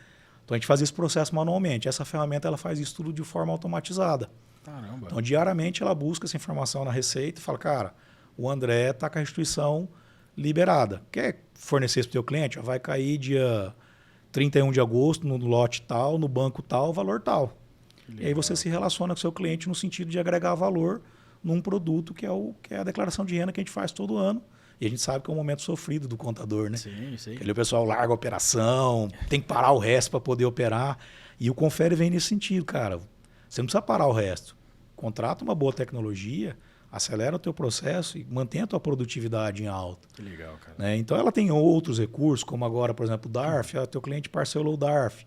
Então a gente fazia esse processo manualmente. Essa ferramenta ela faz isso tudo de forma automatizada. Caramba. Então diariamente ela busca essa informação na Receita e fala, cara, o André está com a restituição liberada. Quer fornecer isso para o teu cliente? Vai cair dia 31 de agosto no lote tal, no banco tal, valor tal. E aí você se relaciona com o seu cliente no sentido de agregar valor num produto que é a declaração de renda que a gente faz todo ano. E a gente sabe que é um momento sofrido do contador, né? Sim, sim. Ali o pessoal larga a operação, tem que parar o resto para poder operar. E o Confere vem nesse sentido, cara. Você não precisa parar o resto. Contrata uma boa tecnologia, acelera o teu processo e mantém a tua produtividade em alta. Que legal, cara. Né? Então ela tem outros recursos, como agora, por exemplo, o DARF. O teu cliente parcelou o DARF.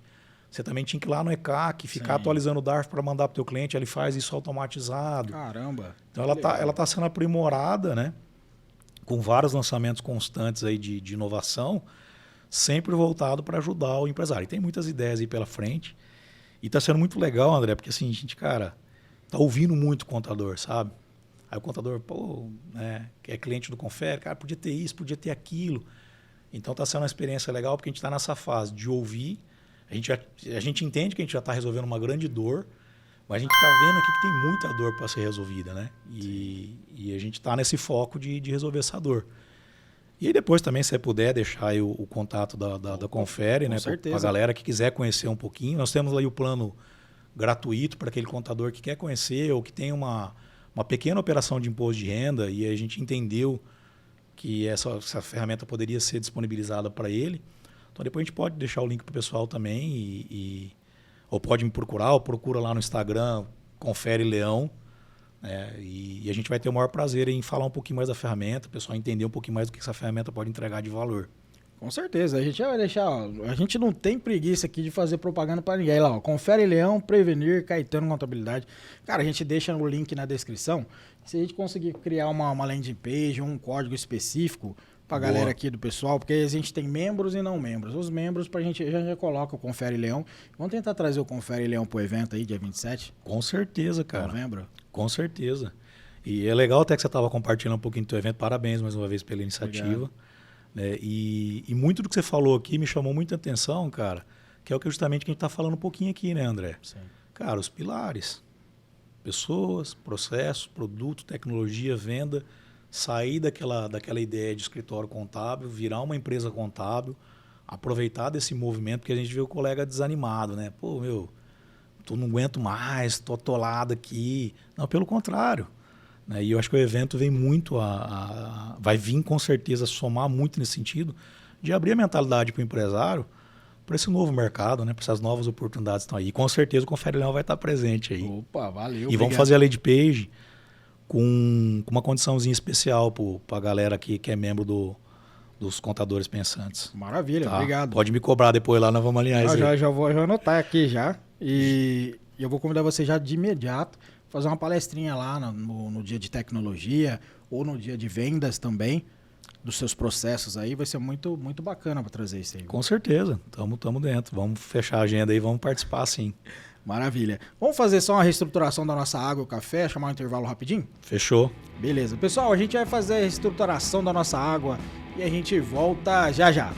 Você também tinha que ir lá no ECAC, ficar atualizando o DARF para mandar para o teu cliente, ele faz isso automatizado. Caramba. Então ela tá sendo aprimorada, né? Com vários lançamentos constantes aí de inovação, sempre voltado para ajudar o empresário. E tem muitas ideias aí pela frente. E está sendo muito legal, André, porque assim, a gente, cara, tá ouvindo muito o contador, sabe? Aí o contador, pô, né, que é cliente do Confere, cara, podia ter isso, podia ter aquilo. Então está sendo uma experiência legal porque a gente está nessa fase de ouvir. A gente entende que a gente já está resolvendo uma grande dor, mas a gente está vendo aqui que tem muita dor para ser resolvida, né? E a gente está nesse foco de resolver essa dor. E aí depois também, se você puder, deixar aí o contato da Confere, né? Para a galera que quiser conhecer um pouquinho. Nós temos aí o plano gratuito para aquele contador que quer conhecer ou que tem uma pequena operação de imposto de renda e a gente entendeu que essa ferramenta poderia ser disponibilizada para ele. Então depois a gente pode deixar o link para o pessoal também ou pode me procurar, ou procura lá no Instagram, Confere Leão, né? E a gente vai ter o maior prazer em falar um pouquinho mais da ferramenta, o pessoal entender um pouquinho mais do que essa ferramenta pode entregar de valor. Com certeza, a gente já vai deixar, ó, a gente não tem preguiça aqui de fazer propaganda para ninguém lá, ó, Confere Leão, Prevenir, Caetano Contabilidade. Cara, a gente deixa o link na descrição. Se a gente conseguir criar uma landing page, um código específico pra galera aqui do pessoal, porque a gente tem membros e não membros. Os membros, pra gente já coloca o Confere Leão. Vamos tentar trazer o Confere Leão pro evento aí, dia 27? Com certeza, cara. Novembro? Com certeza. E é legal até que você estava compartilhando um pouquinho do teu evento. Parabéns mais uma vez pela iniciativa. Né? E muito do que você falou aqui me chamou muita atenção, cara, que é o que justamente que a gente está falando um pouquinho aqui, né, André? Sim. Cara, os pilares. Pessoas, processo, produto, tecnologia, venda. Sair daquela ideia de escritório contábil, virar uma empresa contábil, aproveitar desse movimento, porque a gente vê o colega desanimado, né? Pô, não aguento mais, tô atolado aqui. Não, pelo contrário. Né? E eu acho que o evento vem muito vai vir com certeza somar muito nesse sentido de abrir a mentalidade para o empresário para esse novo mercado, né? Para essas novas oportunidades que estão aí. E com certeza o Confere Leão vai estar presente aí. Opa, valeu. E vamos fazer a landing page com uma condiçãozinha especial para a galera aqui que é membro dos contadores pensantes. Maravilha, tá? Obrigado. Pode me cobrar depois lá, nós vamos alinhar isso aí. Já vou anotar aqui já. E eu vou convidar você já de imediato fazer uma palestrinha lá no dia de tecnologia ou no dia de vendas também. dos seus processos aí, vai ser muito, muito bacana para trazer isso aí. Com certeza, estamos dentro. Vamos fechar a agenda aí, vamos participar sim. Maravilha. Vamos fazer só uma reestruturação da nossa água e café, chamar um intervalo rapidinho? Fechou. Beleza. Pessoal, a gente vai fazer a reestruturação da nossa água e a gente volta já já.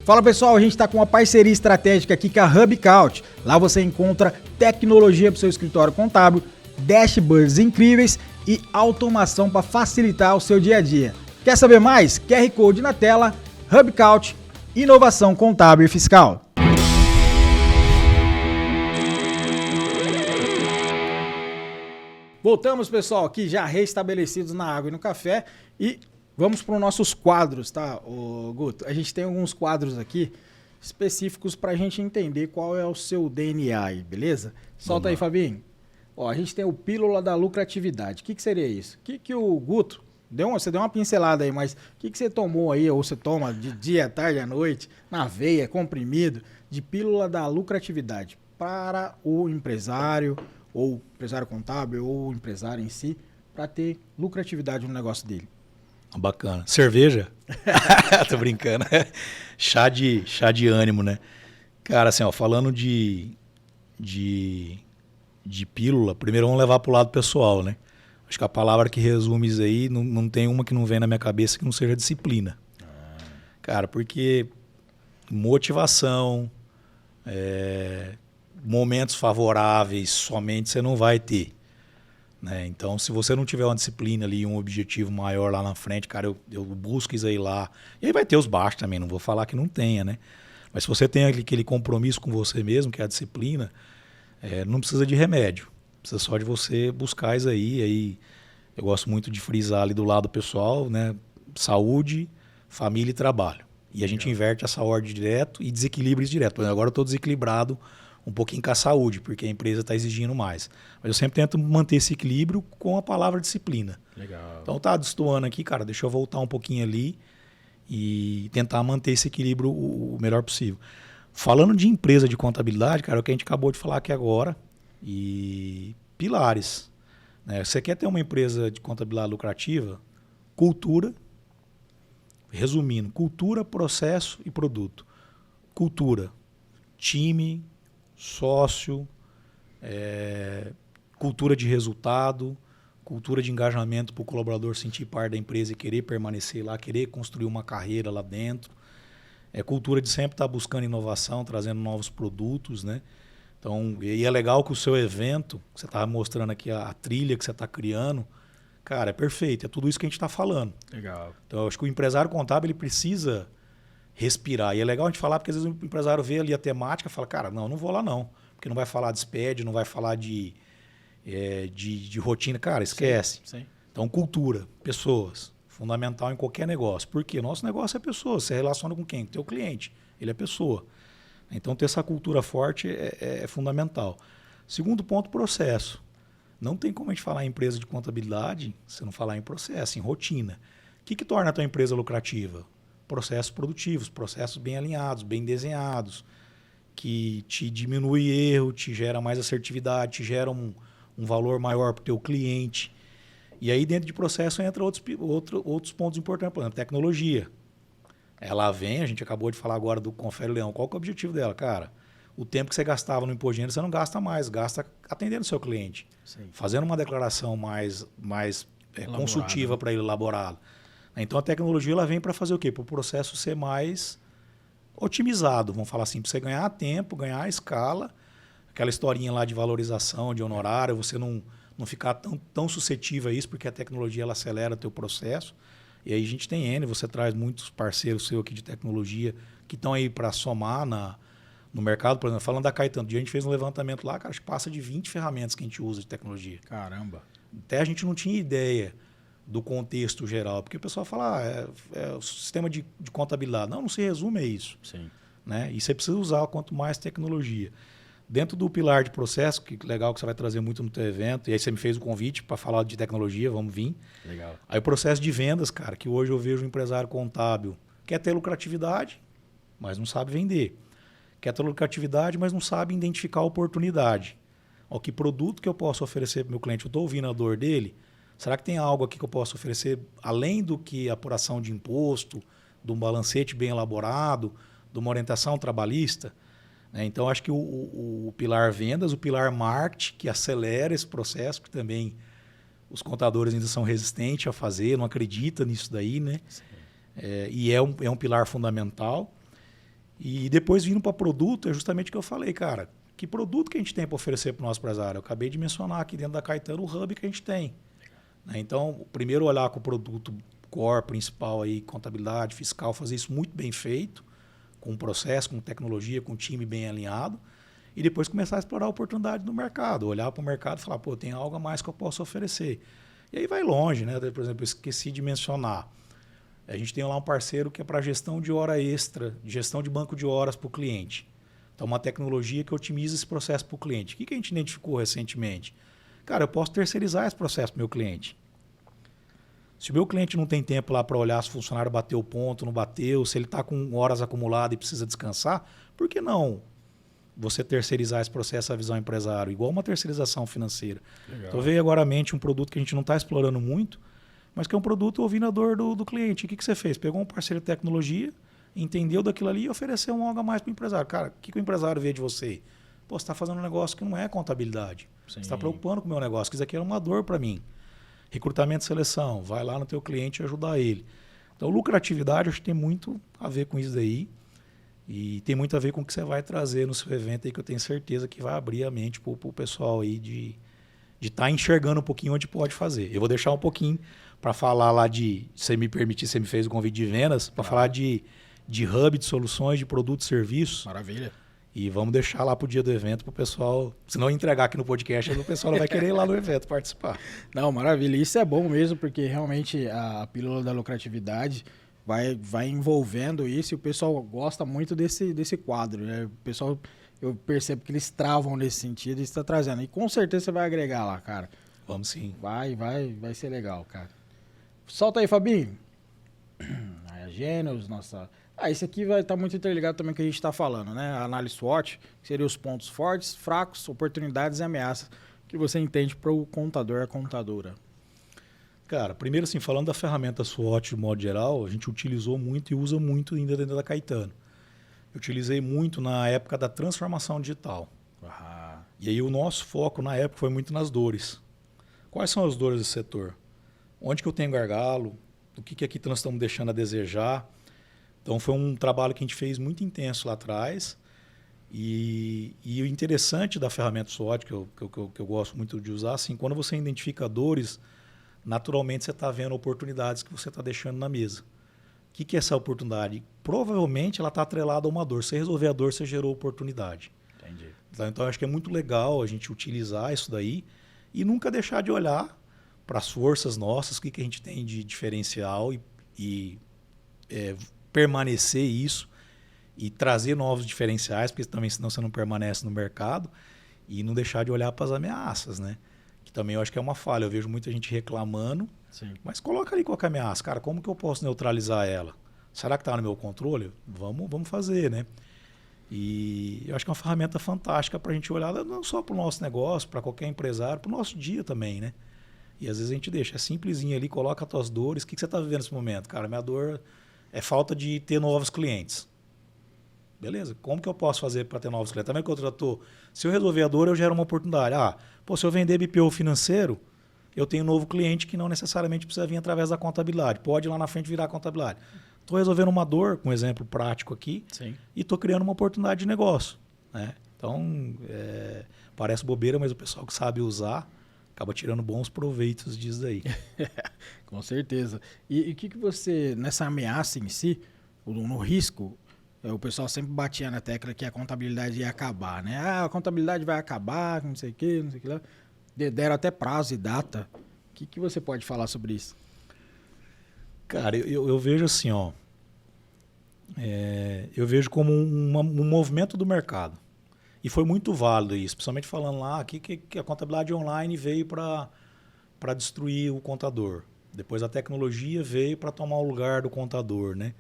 Fala pessoal, a gente está com uma parceria estratégica aqui com a HubCount. Lá você encontra tecnologia para o seu escritório contábil, dashboards incríveis e automação para facilitar o seu dia a dia. Quer saber mais? QR Code na tela, HubCount, inovação contábil e fiscal. Voltamos pessoal, aqui já reestabelecidos na água e no café e vamos para os nossos quadros, tá, Guto? A gente tem alguns quadros aqui específicos para a gente entender qual é o seu DNA aí, beleza? Solta aí, Fabinho. Ó, a gente tem o Pílula da Lucratividade. O que seria isso? O que o Guto, você deu uma pincelada aí, mas o que você tomou aí, ou você toma de dia, tarde, à noite, na veia, comprimido, de Pílula da Lucratividade para o empresário, ou empresário contábil, ou o empresário em si, para ter lucratividade no negócio dele? Bacana. Cerveja? Tô brincando. Chá de ânimo, né? Cara, assim, ó, falando de pílula, primeiro vamos levar pro lado pessoal, né? Acho que a palavra que resume isso aí, não tem uma que não vem na minha cabeça que não seja disciplina. Cara, porque motivação, momentos favoráveis somente você não vai ter. Né? Então, se você não tiver uma disciplina ali, um objetivo maior lá na frente, cara, eu busco isso aí lá. E aí vai ter os baixos também, não vou falar que não tenha, né? Mas se você tem aquele compromisso com você mesmo, que é a disciplina, não precisa de remédio. Precisa só de você buscar isso aí. Aí eu gosto muito de frisar ali do lado pessoal, né? Saúde, família e trabalho. E a gente inverte essa ordem direto e desequilibra isso direto. Agora eu estou desequilibrado um pouquinho com a saúde, porque a empresa está exigindo mais. Mas eu sempre tento manter esse equilíbrio com a palavra disciplina. Legal. Então tá destoando aqui, cara, deixa eu voltar um pouquinho ali e tentar manter esse equilíbrio o melhor possível. Falando de empresa de contabilidade, cara, é o que a gente acabou de falar aqui agora, e pilares. Né? Você quer ter uma empresa de contabilidade lucrativa? Cultura, resumindo, cultura, processo e produto. Cultura, time, sócio, cultura de resultado, cultura de engajamento para o colaborador sentir parte da empresa e querer permanecer lá, querer construir uma carreira lá dentro. Cultura de sempre estar buscando inovação, trazendo novos produtos, né? Então, e é legal que o seu evento, que você está mostrando aqui, a trilha que você está criando, cara, é perfeito, é tudo isso que a gente está falando. Legal. Então, eu acho que o empresário contábil ele precisa respirar. E é legal a gente falar, porque às vezes o empresário vê ali a temática e fala, cara, não vou lá não. Porque não vai falar de SPED, não vai falar de rotina. Cara, esquece. Sim. Então, cultura, pessoas, fundamental em qualquer negócio. Por quê? Nosso negócio é pessoa. Você relaciona com quem? Com o teu cliente. Ele é pessoa. Então, ter essa cultura forte é fundamental. Segundo ponto, processo. Não tem como a gente falar em empresa de contabilidade se não falar em processo, em rotina. O que torna a tua empresa lucrativa? Processos produtivos, processos bem alinhados, bem desenhados, que te diminui erro, te gera mais assertividade, te gera um valor maior para o teu cliente. E aí dentro de processo entra outros pontos importantes, por exemplo, tecnologia. Ela vem, a gente acabou de falar agora do Confere Leão. Qual que é o objetivo dela? Cara, o tempo que você gastava no imposto de renda, você não gasta mais, gasta atendendo o seu cliente. Sim. Fazendo uma declaração mais consultiva para ele, elaborada. Então a tecnologia ela vem para fazer o quê? Para o processo ser mais otimizado, vamos falar assim, para você ganhar tempo, ganhar escala, aquela historinha lá de valorização, de honorário, você não ficar tão suscetível a isso, porque a tecnologia ela acelera o teu processo. E aí a gente tem você traz muitos parceiros seus aqui de tecnologia que estão aí para somar no mercado. Por exemplo, falando da Caetano, a gente fez um levantamento lá, cara, acho que passa de 20 ferramentas que a gente usa de tecnologia. Caramba. Até a gente não tinha ideia do contexto geral. Porque o pessoal fala, é o sistema de contabilidade. Não se resume a isso. Sim. Né? E você precisa usar quanto mais tecnologia. Dentro do pilar de processo, que legal que você vai trazer muito no teu evento, e aí você me fez o convite para falar de tecnologia, vamos vir. Legal. Aí o processo de vendas, cara, que hoje eu vejo um empresário contábil, quer ter lucratividade, mas não sabe vender. Quer ter lucratividade, mas não sabe identificar a oportunidade. Ó, que produto que eu posso oferecer para o meu cliente? Eu estou ouvindo a dor dele? Será que tem algo aqui que eu posso oferecer além do que a apuração de imposto, de um balancete bem elaborado, de uma orientação trabalhista? Então, acho que o pilar vendas, o pilar marketing, que acelera esse processo, que também os contadores ainda são resistentes a fazer, não acreditam nisso daí, né? E é um pilar fundamental. E depois, vindo para produto, é justamente o que eu falei, cara. Que produto que a gente tem para oferecer para o nosso empresário? Eu acabei de mencionar aqui dentro da Caetano o hub que a gente tem. Então, primeiro olhar com o produto core principal, aí, contabilidade, fiscal, fazer isso muito bem feito, com processo, com tecnologia, com time bem alinhado, e depois começar a explorar a oportunidade no mercado, olhar para o mercado e falar, pô, tem algo a mais que eu posso oferecer. E aí vai longe, né? Por exemplo, eu esqueci de mencionar. A gente tem lá um parceiro que é para gestão de hora extra, gestão de banco de horas para o cliente. Então, uma tecnologia que otimiza esse processo para o cliente. O que a gente identificou recentemente? Cara, eu posso terceirizar esse processo para o meu cliente. Se o meu cliente não tem tempo lá para olhar se o funcionário bateu o ponto, não bateu, se ele está com horas acumuladas e precisa descansar, por que não você terceirizar esse processo à visão empresário? Igual uma terceirização financeira. Então, veio agora à mente um produto que a gente não está explorando muito, mas que é um produto ouvindo a dor do cliente. O que você fez? Pegou um parceiro de tecnologia, entendeu daquilo ali e ofereceu um algo a mais para o empresário. Cara, o que o empresário vê de você? Pô, você está fazendo um negócio que não é contabilidade. Sim. Você está preocupando com o meu negócio, que isso aqui era uma dor para mim. Recrutamento e seleção, vai lá no teu cliente e ajudar ele. Então, lucratividade, acho que tem muito a ver com isso daí. E tem muito a ver com o que você vai trazer no seu evento aí, que eu tenho certeza que vai abrir a mente para o pessoal aí de estar enxergando um pouquinho onde pode fazer. Eu vou deixar um pouquinho para falar lá se você me permitir, você me fez o convite de vendas, para falar de hub, de soluções, de produtos e serviços. Maravilha. E vamos deixar lá para o dia do evento para o pessoal, se não entregar aqui no podcast, o pessoal não vai querer ir lá no evento participar. Não, maravilha. Isso é bom mesmo, porque realmente a pílula da lucratividade vai envolvendo isso e o pessoal gosta muito desse quadro. Né? O pessoal, eu percebo que eles travam nesse sentido e está trazendo. E com certeza você vai agregar lá, cara. Vamos sim. Vai ser legal, cara. Solta aí, Fabinho. A Gênesis, nossa... esse aqui vai estar muito interligado também com o que a gente está falando, né? A análise SWOT, que seria os pontos fortes, fracos, oportunidades e ameaças que você entende para o contador, a contadora. Cara, primeiro assim, falando da ferramenta SWOT de modo geral, a gente utilizou muito e usa muito ainda dentro da Caetano. Eu utilizei muito na época da transformação digital. E aí o nosso foco na época foi muito nas dores. Quais são as dores do setor? Onde que eu tenho gargalo? O que aqui nós estamos deixando a desejar? Então, foi um trabalho que a gente fez muito intenso lá atrás. E o interessante da ferramenta SWOT, que eu gosto muito de usar, assim, quando você identifica dores, naturalmente você está vendo oportunidades que você está deixando na mesa. O que é essa oportunidade? Provavelmente ela está atrelada a uma dor. Se resolver a dor, você gerou oportunidade. Entendi. Então, acho que é muito legal a gente utilizar isso daí e nunca deixar de olhar para as forças nossas, o que a gente tem de diferencial e permanecer isso e trazer novos diferenciais, porque também senão você não permanece no mercado, e não deixar de olhar para as ameaças, né? Que também eu acho que é uma falha. Eu vejo muita gente reclamando, sim, mas coloca ali qual que é a ameaça. Cara, como que eu posso neutralizar ela? Será que está no meu controle? Vamos fazer, né? E eu acho que é uma ferramenta fantástica para a gente olhar não só para o nosso negócio, para qualquer empresário, para o nosso dia também, né? E às vezes a gente deixa, é simplesinho ali, coloca as tuas dores. O que você está vivendo nesse momento? Cara, minha dor é falta de ter novos clientes. Beleza, como que eu posso fazer para ter novos clientes? Também que eu tratou, se eu resolver a dor, eu gero uma oportunidade. Se eu vender BPO financeiro, eu tenho um novo cliente que não necessariamente precisa vir através da contabilidade. Pode ir lá na frente virar contabilidade. Estou resolvendo uma dor, com um exemplo prático aqui, sim, e estou criando uma oportunidade de negócio. Né? Então, parece bobeira, mas o pessoal que sabe usar acaba tirando bons proveitos disso daí. Com certeza. E o que você, nessa ameaça em si, no risco, o pessoal sempre batia na tecla que a contabilidade ia acabar, né? A contabilidade vai acabar, não sei o que lá. Deram até prazo e data. O que você pode falar sobre isso? Cara, eu vejo assim, ó. Eu vejo como um movimento do mercado. E foi muito válido isso, principalmente falando lá que a contabilidade online veio para destruir o contador. Depois a tecnologia veio para tomar o lugar do contador, né?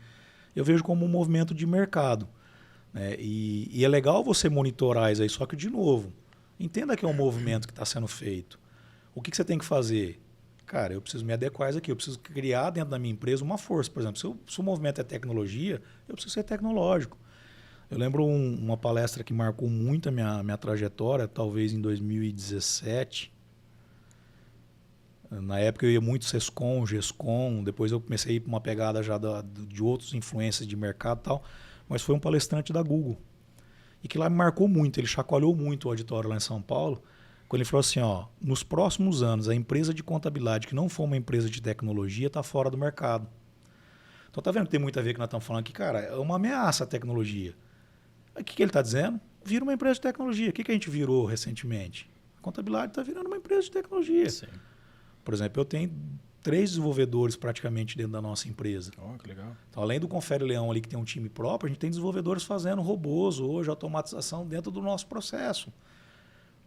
Eu vejo como um movimento de mercado, né? E é legal você monitorar isso aí, só que, de novo, entenda que é um movimento que está sendo feito. O que você tem que fazer? Cara, eu preciso me adequar a isso aqui, eu preciso criar dentro da minha empresa uma força. Por exemplo, se o movimento é tecnologia, eu preciso ser tecnológico. Eu lembro uma palestra que marcou muito a minha trajetória, talvez em 2017. Na época eu ia muito Sescom, Gescom, depois eu comecei a ir para uma pegada já de outros influências de mercado e tal, mas foi um palestrante da Google. E que lá me marcou muito, ele chacoalhou muito o auditório lá em São Paulo, quando ele falou assim, ó, nos próximos anos a empresa de contabilidade que não for uma empresa de tecnologia está fora do mercado. Então tá vendo que tem muito a ver com que nós estamos falando aqui, cara, é uma ameaça a tecnologia. O que ele está dizendo? Vira uma empresa de tecnologia. O que a gente virou recentemente? A contabilidade está virando uma empresa de tecnologia. Sim. Por exemplo, eu tenho 3 desenvolvedores praticamente dentro da nossa empresa. Oh, que legal. Então, além do Confere Leão ali, que tem um time próprio, a gente tem desenvolvedores fazendo robôs hoje, automatização dentro do nosso processo.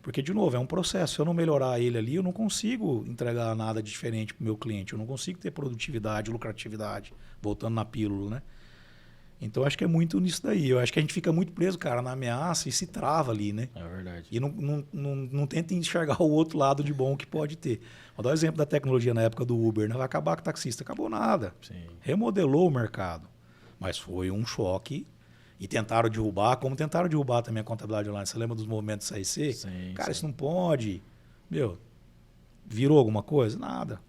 Porque, de novo, é um processo. Se eu não melhorar ele ali, eu não consigo entregar nada diferente para o meu cliente. Eu não consigo ter produtividade, lucratividade, voltando na pílula, né? Então, acho que é muito nisso daí. Eu acho que a gente fica muito preso, cara, na ameaça e se trava ali, né? É verdade. E não tenta enxergar o outro lado de bom que pode ter. Vou dar um exemplo da tecnologia na época do Uber, né? Vai acabar com o taxista. Acabou nada. Sim. Remodelou o mercado. Mas foi um choque. E tentaram derrubar, como tentaram derrubar também a contabilidade online. Você lembra dos movimentos CIC? Sim, cara, sim. isso não pode. Meu, virou alguma coisa? Nada.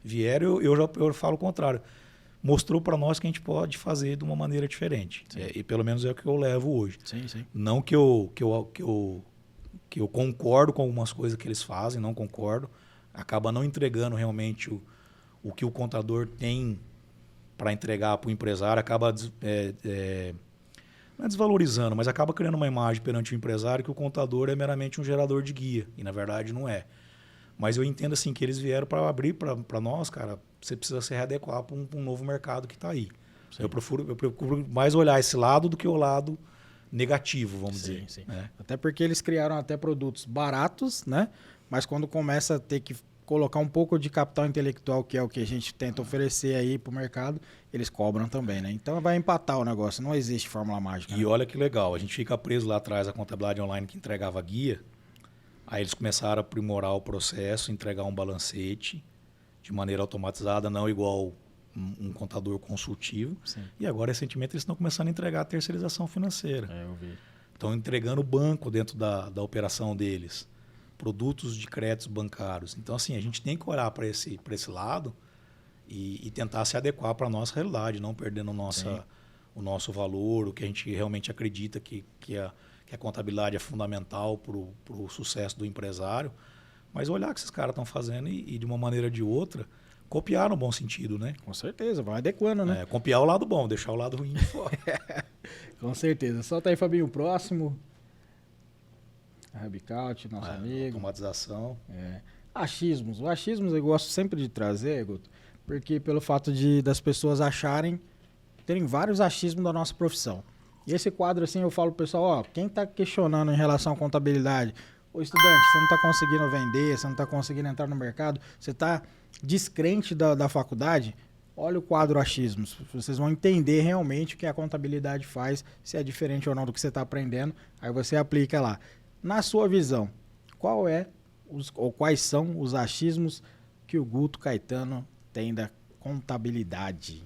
Vieram, eu falo o contrário. Mostrou para nós que a gente pode fazer de uma maneira diferente. E pelo menos é o que eu levo hoje. Sim, sim. Não que eu concordo com algumas coisas que eles fazem, não concordo. Acaba não entregando realmente o que o contador tem para entregar para o empresário, acaba não é desvalorizando, mas acaba criando uma imagem perante o empresário que o contador é meramente um gerador de guia, e na verdade não é. Mas eu entendo assim que eles vieram para abrir para nós, cara, você precisa se readequar para um novo mercado que está aí. Eu procuro mais olhar esse lado do que o lado negativo, vamos dizer. Sim. Né? Até porque eles criaram até produtos baratos, né? Mas quando começa a ter que colocar um pouco de capital intelectual, que é o que a gente tenta oferecer aí para o mercado, eles cobram também, né? Então vai empatar o negócio, não existe fórmula mágica. E olha que legal, a gente fica preso lá atrás da contabilidade online que entregava guia, aí eles começaram a aprimorar o processo, entregar um balancete de maneira automatizada, não igual um contador consultivo. Sim. E agora, recentemente, eles estão começando a entregar a terceirização financeira. Eu vi. Estão entregando o banco dentro da operação deles, produtos de créditos bancários. Então, assim, a gente tem que olhar para esse lado e tentar se adequar para a nossa realidade, não perdendo o nosso valor, o que a gente realmente acredita que a contabilidade é fundamental para o sucesso do empresário. Mas olhar o que esses caras estão fazendo e, de uma maneira ou de outra, copiar no bom sentido, né? Com certeza, vai adequando, né? Copiar o lado bom, deixar o lado ruim de fora. Com certeza. Solta aí, Fabinho, o próximo. A Rabicaut, nosso amigo. Automatização. Achismos. O achismos eu gosto sempre de trazer, Guto, porque pelo fato das pessoas terem vários achismos da nossa profissão. E esse quadro, assim, eu falo pro pessoal, ó, quem está questionando em relação à contabilidade, ô estudante, você não está conseguindo vender, você não está conseguindo entrar no mercado, você está descrente da faculdade, olha o quadro achismos. Vocês vão entender realmente o que a contabilidade faz, se é diferente ou não do que você está aprendendo, aí você aplica lá. Na sua visão, quais são os achismos que o Guto Caetano tem da contabilidade?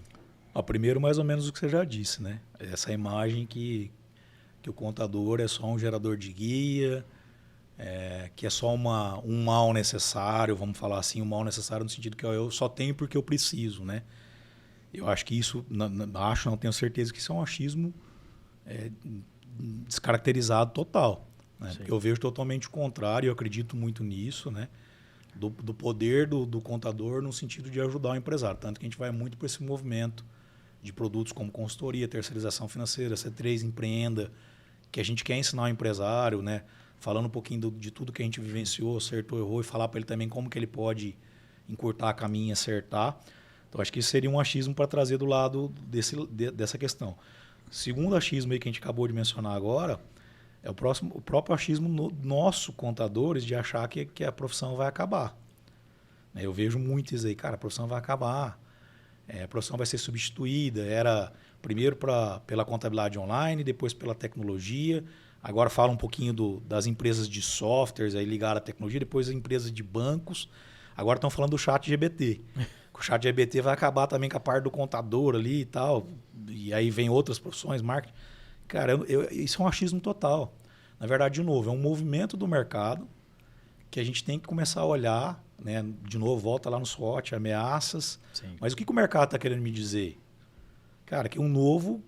Primeiro, mais ou menos o que você já disse, né? Essa imagem que o contador é só um gerador de guia, que é só um mal necessário, vamos falar assim, um mal necessário no sentido que eu só tenho porque eu preciso, né? Eu acho que isso, não tenho certeza que isso é um achismo descaracterizado total. Né? Porque eu vejo totalmente o contrário, eu acredito muito nisso, né? Do poder do contador no sentido de ajudar o empresário. Tanto que a gente vai muito para esse movimento de produtos como consultoria, terceirização financeira, C3 Empreenda, que a gente quer ensinar o empresário, né? Falando um pouquinho de tudo que a gente vivenciou, acertou, errou, e falar para ele também como que ele pode encurtar caminho e acertar. Então, acho que isso seria um achismo para trazer do lado dessa questão. Segundo achismo aí que a gente acabou de mencionar agora, é o próprio achismo nosso, contadores, de achar que a profissão vai acabar. Eu vejo muitos aí, cara, a profissão vai acabar, a profissão vai ser substituída, era primeiro pela contabilidade online, depois pela tecnologia, agora fala um pouquinho das empresas de softwares aí ligadas à tecnologia, depois as empresas de bancos, agora estão falando do ChatGPT. O ChatGPT vai acabar também com a parte do contador ali e tal, e aí vem outras profissões, marketing. Cara, isso é um achismo total. Na verdade, de novo, é um movimento do mercado que a gente tem que começar a olhar, né? De novo, volta lá no SWOT, ameaças. Sim. Mas o que o mercado está querendo me dizer? Cara, que um novo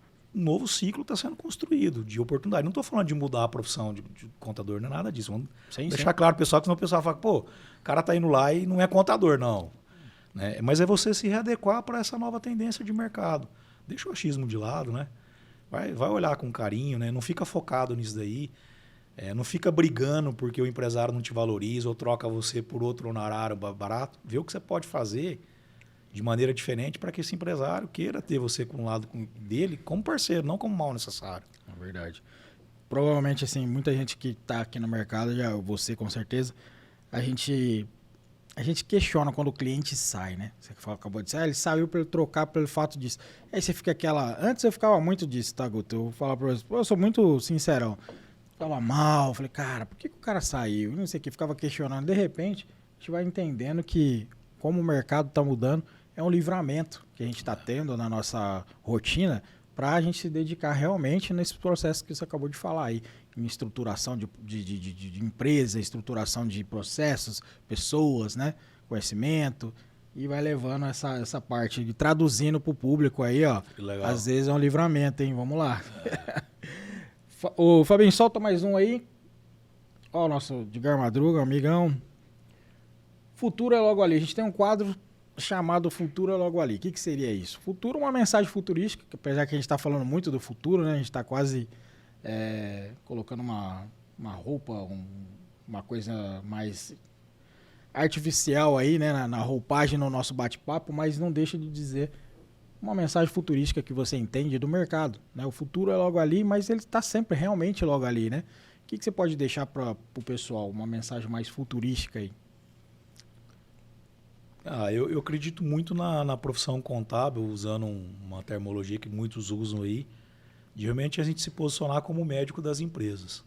ciclo está sendo construído de oportunidade. Não estou falando de mudar a profissão de contador, não é nada disso. Vamos deixar claro para o pessoal, que senão o pessoal fala, pô, o cara está indo lá e não é contador, não. Né? Mas é você se readequar para essa nova tendência de mercado. Deixa o achismo de lado, né? Vai olhar com carinho, né? Não fica focado nisso daí. Não fica brigando porque o empresário não te valoriza ou troca você por outro honorário barato. Vê o que você pode fazer de maneira diferente para que esse empresário queira ter você com um lado dele como parceiro, não como mal necessário. É verdade. Provavelmente, assim, muita gente que está aqui no mercado, já você com certeza, a gente questiona quando o cliente sai, né? Você acabou de dizer, ele saiu para ele trocar pelo fato disso. Aí você fica antes eu ficava muito disso, tá, Guto? Eu vou falar para você, eu sou muito sincerão. Ficava mal, falei, cara, por que o cara saiu? Não sei o que, ficava questionando. De repente, a gente vai entendendo que, como o mercado está mudando, é um livramento que a gente está tendo na nossa rotina para a gente se dedicar realmente nesse processo que você acabou de falar aí, em estruturação de empresa, estruturação de processos, pessoas, né? Conhecimento, e vai levando essa parte, traduzindo para o público aí, ó. Legal. Às vezes é um livramento, hein? Vamos lá. Ô, Fabinho, solta mais um aí. Ó, o nosso Edgar Madruga, amigão. Futuro é logo ali. A gente tem um quadro chamado Futuro é logo ali. O que seria isso? Futuro é uma mensagem futurística, que apesar que a gente está falando muito do futuro, né? A gente está quase colocando uma roupa, uma coisa mais artificial aí, né? Na roupagem no nosso bate-papo, mas não deixa de dizer uma mensagem futurística que você entende do mercado, né? O futuro é logo ali, mas ele está sempre realmente logo ali, né? O que você pode deixar para o pessoal, uma mensagem mais futurística aí? Eu acredito muito na profissão contábil, usando uma terminologia que muitos usam aí, de realmente a gente se posicionar como médico das empresas,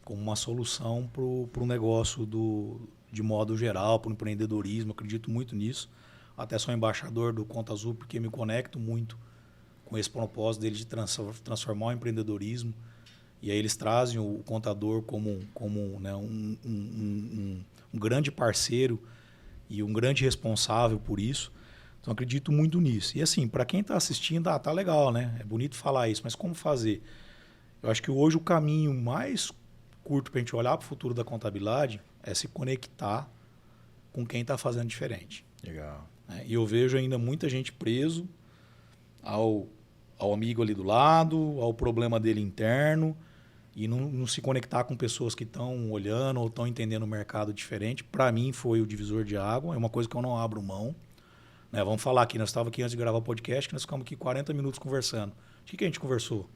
como uma solução para o negócio de modo geral, para o empreendedorismo. Eu acredito muito nisso. Até sou embaixador do Conta Azul, porque me conecto muito com esse propósito deles de transformar o empreendedorismo. E aí eles trazem o contador como né, um grande parceiro e um grande responsável por isso. Então, acredito muito nisso. E assim, para quem está assistindo, tá legal, né? É bonito falar isso, mas como fazer? Eu acho que hoje o caminho mais curto para a gente olhar para o futuro da contabilidade é se conectar com quem está fazendo diferente. Legal. E eu vejo ainda muita gente preso ao amigo ali do lado, ao problema dele interno, e não se conectar com pessoas que estão olhando ou estão entendendo o mercado diferente. Para mim foi o divisor de água, é uma coisa que eu não abro mão. Né? Vamos falar aqui, nós estávamos aqui antes de gravar o podcast, nós ficamos aqui 40 minutos conversando. O que a gente conversou?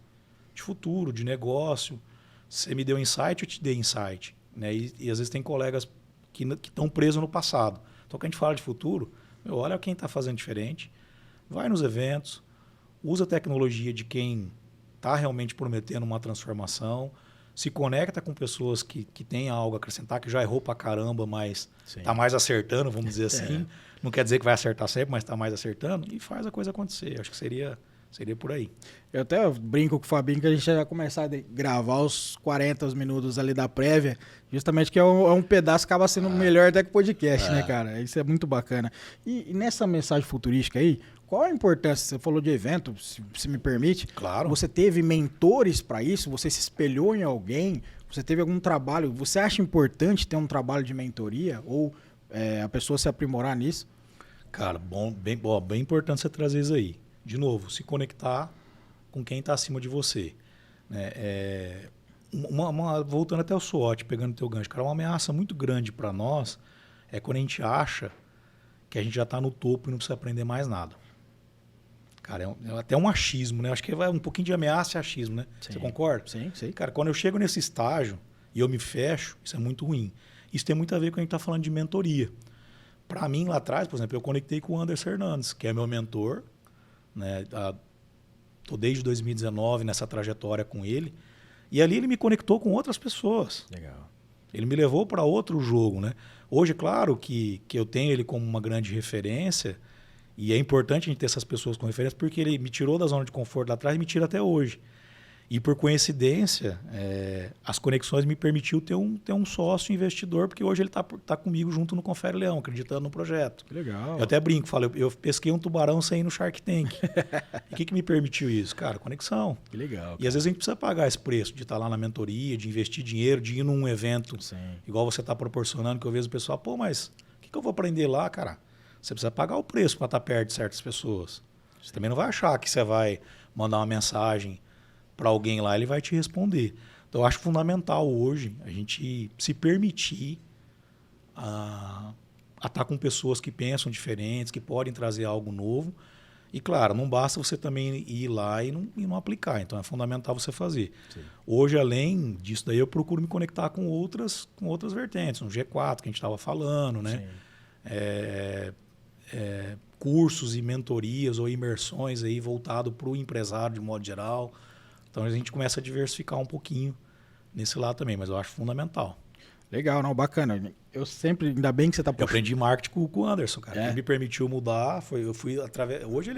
De futuro, de negócio. Você me deu insight, eu te dei insight. Né? E às vezes tem colegas que estão presos no passado. Então, quando a gente fala de futuro, olha quem está fazendo diferente, vai nos eventos, usa a tecnologia de quem está realmente prometendo uma transformação, se conecta com pessoas que têm algo a acrescentar, que já errou pra caramba, mas está mais acertando, vamos dizer assim. Não quer dizer que vai acertar sempre, mas está mais acertando, e faz a coisa acontecer. Acho que seria por aí. Eu até brinco com o Fabinho que a gente já vai começar a gravar os 40 minutos ali da prévia, justamente que é um pedaço que acaba sendo melhor até que o podcast, né, cara? Isso é muito bacana. E nessa mensagem futurística aí, qual a importância? Você falou de evento, se me permite. Claro. Você teve mentores para isso? Você se espelhou em alguém? Você teve algum trabalho? Você acha importante ter um trabalho de mentoria? Ou a pessoa se aprimorar nisso? Cara, bem importante você trazer isso aí. De novo, se conectar com quem está acima de você. Né? Voltando até o SWOT, pegando o teu gancho, cara, uma ameaça muito grande para nós é quando a gente acha que a gente já está no topo e não precisa aprender mais nada. Cara, é até um achismo, né? Acho que vai um pouquinho de ameaça e achismo, né? Sim. Você concorda? Sim, sim. Cara, quando eu chego nesse estágio e eu me fecho, isso é muito ruim. Isso tem muito a ver com a gente está falando de mentoria. Para mim, lá atrás, por exemplo, eu conectei com o Anderson Hernandes, que é meu mentor, né? Estou desde 2019 nessa trajetória com ele. E ali ele me conectou com outras pessoas. Legal. Ele me levou para outro jogo, né? Hoje, claro que eu tenho ele como uma grande referência, e é importante a gente ter essas pessoas como referência, porque ele me tirou da zona de conforto lá atrás e me tira até hoje. E por coincidência, as conexões me permitiu ter um sócio investidor, porque hoje ele tá comigo junto no Confere Leão, acreditando no projeto. Que legal. Eu até brinco, falo, eu pesquei um tubarão sem ir no Shark Tank. E o que me permitiu isso? Cara, conexão. Que legal. E às vezes a gente precisa pagar esse preço de estar lá na mentoria, de investir dinheiro, de ir num evento igual você está proporcionando, que eu vejo o pessoal, pô, mas o que eu vou aprender lá, cara? Você precisa pagar o preço para estar perto de certas pessoas. Você também não vai achar que você vai mandar uma mensagem para alguém lá, ele vai te responder. Então, eu acho fundamental hoje a gente se permitir a estar com pessoas que pensam diferentes, que podem trazer algo novo. E, claro, não basta você também ir lá e não aplicar. Então, é fundamental você fazer. Sim. Hoje, além disso daí, eu procuro me conectar com outras vertentes. No G4, que a gente estava falando, né? Cursos e mentorias ou imersões aí voltado para o empresário de modo geral. Então a gente começa a diversificar um pouquinho nesse lado também, mas eu acho fundamental. Legal, não, bacana. Eu sempre, ainda bem que você está puxando. Eu aprendi marketing com o Anderson, cara. Ele me permitiu mudar, eu fui através. Hoje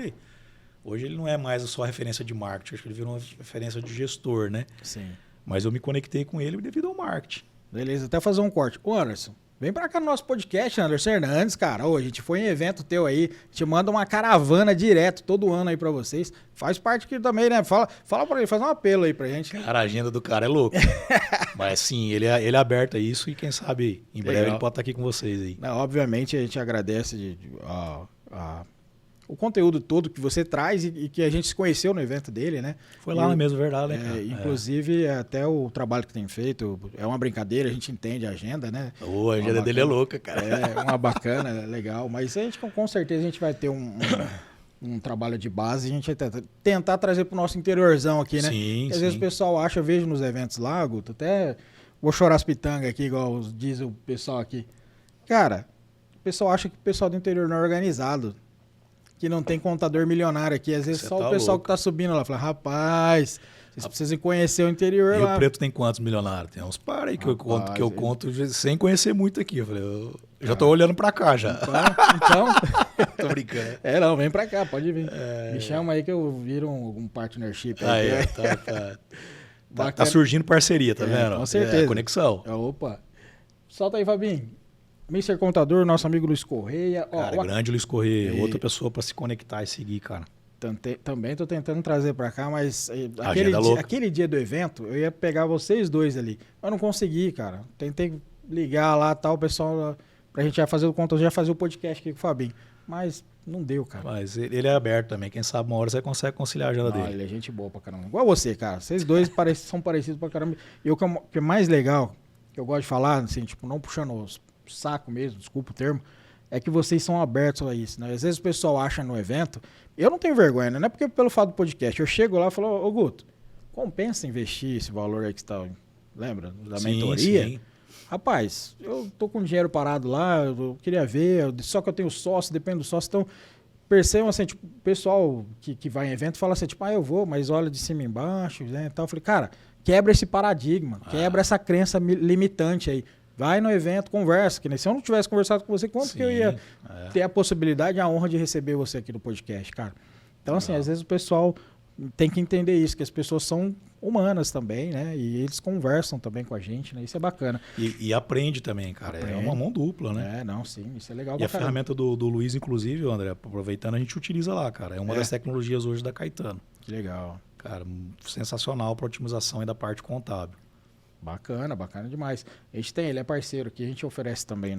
ele não é mais só referência de marketing, acho que ele virou uma referência de gestor, né? Sim. Mas eu me conectei com ele devido ao marketing. Beleza, até fazer um corte. Ô, Anderson, vem pra cá no nosso podcast, Anderson Hernandes, cara. Ô, a gente foi em evento teu aí, te manda uma caravana direto todo ano aí pra vocês. Faz parte aqui também, né? Fala pra ele, faz um apelo aí pra gente. Cara, a agenda do cara é louca. Mas sim, ele é aberto a isso e quem sabe em breve ele pode estar aqui com vocês aí. Não, obviamente a gente agradece o conteúdo todo que você traz e que a gente se conheceu no evento dele, né? Foi lá mesmo, verdade, né, cara? Inclusive, até o trabalho que tem feito, é uma brincadeira, a gente entende a agenda, né? A agenda dele é louca, cara. É uma bacana, legal, mas a gente, com certeza a gente vai ter um trabalho de base, a gente vai tentar trazer pro nosso interiorzão aqui, né? Sim, às vezes o pessoal acha, eu vejo nos eventos lá, Guto, até vou chorar as pitangas aqui, igual diz o pessoal aqui. Cara, o pessoal acha que o pessoal do interior não é organizado, que não tem contador milionário aqui. Às vezes só o pessoal que tá subindo lá fala, rapaz, vocês precisam conhecer o interior lá. E o Preto tem quantos milionários? Tem uns par aí que eu conto sem conhecer muito aqui. Eu falei, eu já tô olhando pra cá já. Então tô brincando. Não, vem pra cá, pode vir. Me chama aí que eu viro um partnership. Aí, tá surgindo parceria, tá vendo? Com certeza. Conexão. Opa. Solta aí, Fabinho. Mr. Contador, nosso amigo Luiz Correia. Cara, grande Luiz Correia. Outra pessoa para se conectar e seguir, cara. Também tô tentando trazer para cá, mas aquele dia do evento, eu ia pegar vocês dois ali. Eu não consegui, cara. Tentei ligar lá, tal, o pessoal, pra gente já fazer o contato, já fazer o podcast aqui com o Fabinho. Mas não deu, cara. Mas ele é aberto também. Quem sabe uma hora você consegue conciliar a agenda dele. Ele é gente boa pra caramba. Igual você, cara. Vocês dois são parecidos pra caramba. E o que é mais legal, que eu gosto de falar, assim, tipo, não puxando os saco mesmo, desculpa o termo, é que vocês são abertos a isso, né? Às vezes o pessoal acha no evento, eu não tenho vergonha, né? Não é porque pelo fato do podcast, eu chego lá e falo, ô Guto, compensa investir esse valor aí que você tá, lembra? Da mentoria? Sim. Rapaz, eu tô com dinheiro parado lá, eu queria ver, só que eu tenho sócio, depende do sócio, então percebam assim, tipo, o pessoal que vai em evento fala assim, tipo, eu vou, mas olha de cima e embaixo, né? Então eu falei, cara, quebra esse paradigma, quebra essa crença limitante aí. Vai no evento, conversa. Que se eu não tivesse conversado com você, quanto que eu ia ter a possibilidade e a honra de receber você aqui no podcast, cara? Então, assim, às vezes o pessoal tem que entender isso, que as pessoas são humanas também, né? E eles conversam também com a gente, né? Isso é bacana. E aprende também, cara. É uma mão dupla, né? Não, sim. Isso é legal. E a ferramenta do Luiz, inclusive, André, aproveitando, a gente utiliza lá, cara. É uma das tecnologias hoje da Caetano. Que legal. Cara, sensacional para otimização aí da parte contábil. Bacana demais. A gente ele é parceiro aqui, a gente oferece também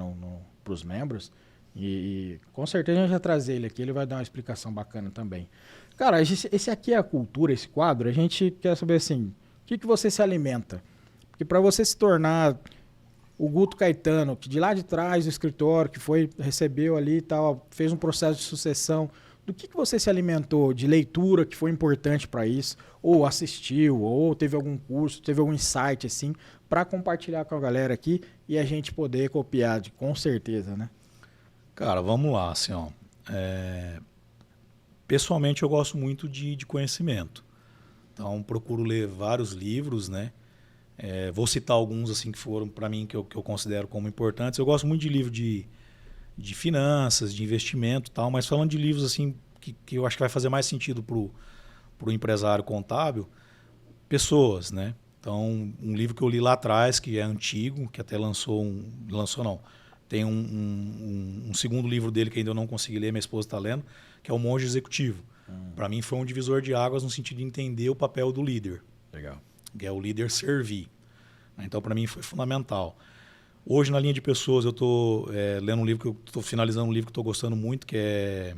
para os membros e com certeza a gente vai trazer ele aqui, ele vai dar uma explicação bacana também. Cara, esse aqui é a cultura, esse quadro, a gente quer saber assim, o que você se alimenta? Porque para você se tornar o Guto Caetano, que de lá de trás do escritório, que recebeu ali e tal, fez um processo de sucessão, do que você se alimentou de leitura que foi importante para isso, ou assistiu, ou teve algum curso, teve algum insight assim, para compartilhar com a galera aqui e a gente poder copiar, com certeza, né? Cara, vamos lá, assim, ó. Pessoalmente eu gosto muito de conhecimento, então procuro ler vários livros, né? Vou citar alguns assim que foram para mim que eu considero como importantes. Eu gosto muito de livro de finanças, de investimento e tal, mas falando de livros assim que eu acho que vai fazer mais sentido pro empresário contábil, pessoas, né? Então, um livro que eu li lá atrás, que é antigo, que até tem um segundo livro dele que ainda eu não consegui ler, minha esposa está lendo, que é O Monge Executivo. Para mim foi um divisor de águas no sentido de entender o papel do líder. Legal. Que é o líder servir. Então, para mim foi fundamental. Hoje, na linha de pessoas, eu estou lendo um livro, que eu estou finalizando um livro que estou gostando muito, que é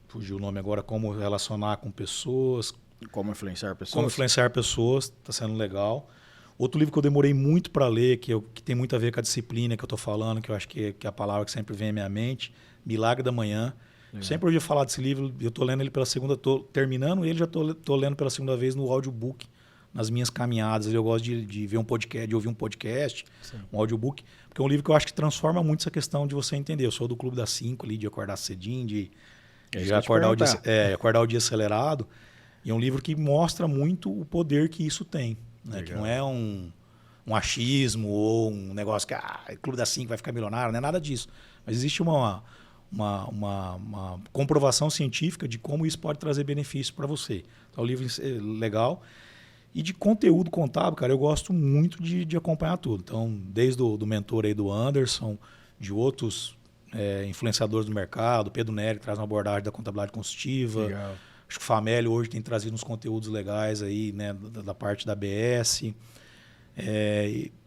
fugiu o nome agora, Como Relacionar com Pessoas. Como influenciar pessoas. Como influenciar pessoas, está sendo legal. Outro livro que eu demorei muito para ler, que tem muito a ver com a disciplina que eu estou falando, que eu acho que é a palavra que sempre vem à minha mente, Milagre da Manhã. Sempre ouvi falar desse livro, eu estou lendo ele pela segunda, estou terminando ele, já estou lendo pela segunda vez no audiobook, nas minhas caminhadas. Eu gosto de ver um podcast, de ouvir um podcast, sim, um audiobook, porque é um livro que eu acho que transforma muito essa questão de você entender. Eu sou do Clube das 5 ali, de acordar cedinho, de acordar o dia acelerado. E é um livro que mostra muito o poder que isso tem, né? Que não é um achismo ou um negócio que Clube das 5 vai ficar milionário, não é nada disso. Mas existe uma comprovação científica de como isso pode trazer benefício para você. Então, o livro é legal. E de conteúdo contábil, cara, eu gosto muito de acompanhar tudo. Então, desde do mentor aí do Anderson, de outros influenciadores do mercado, Pedro Neri, que traz uma abordagem da contabilidade consultiva. Legal. Acho que o Famélio hoje tem trazido uns conteúdos legais aí, né, da parte da ABS.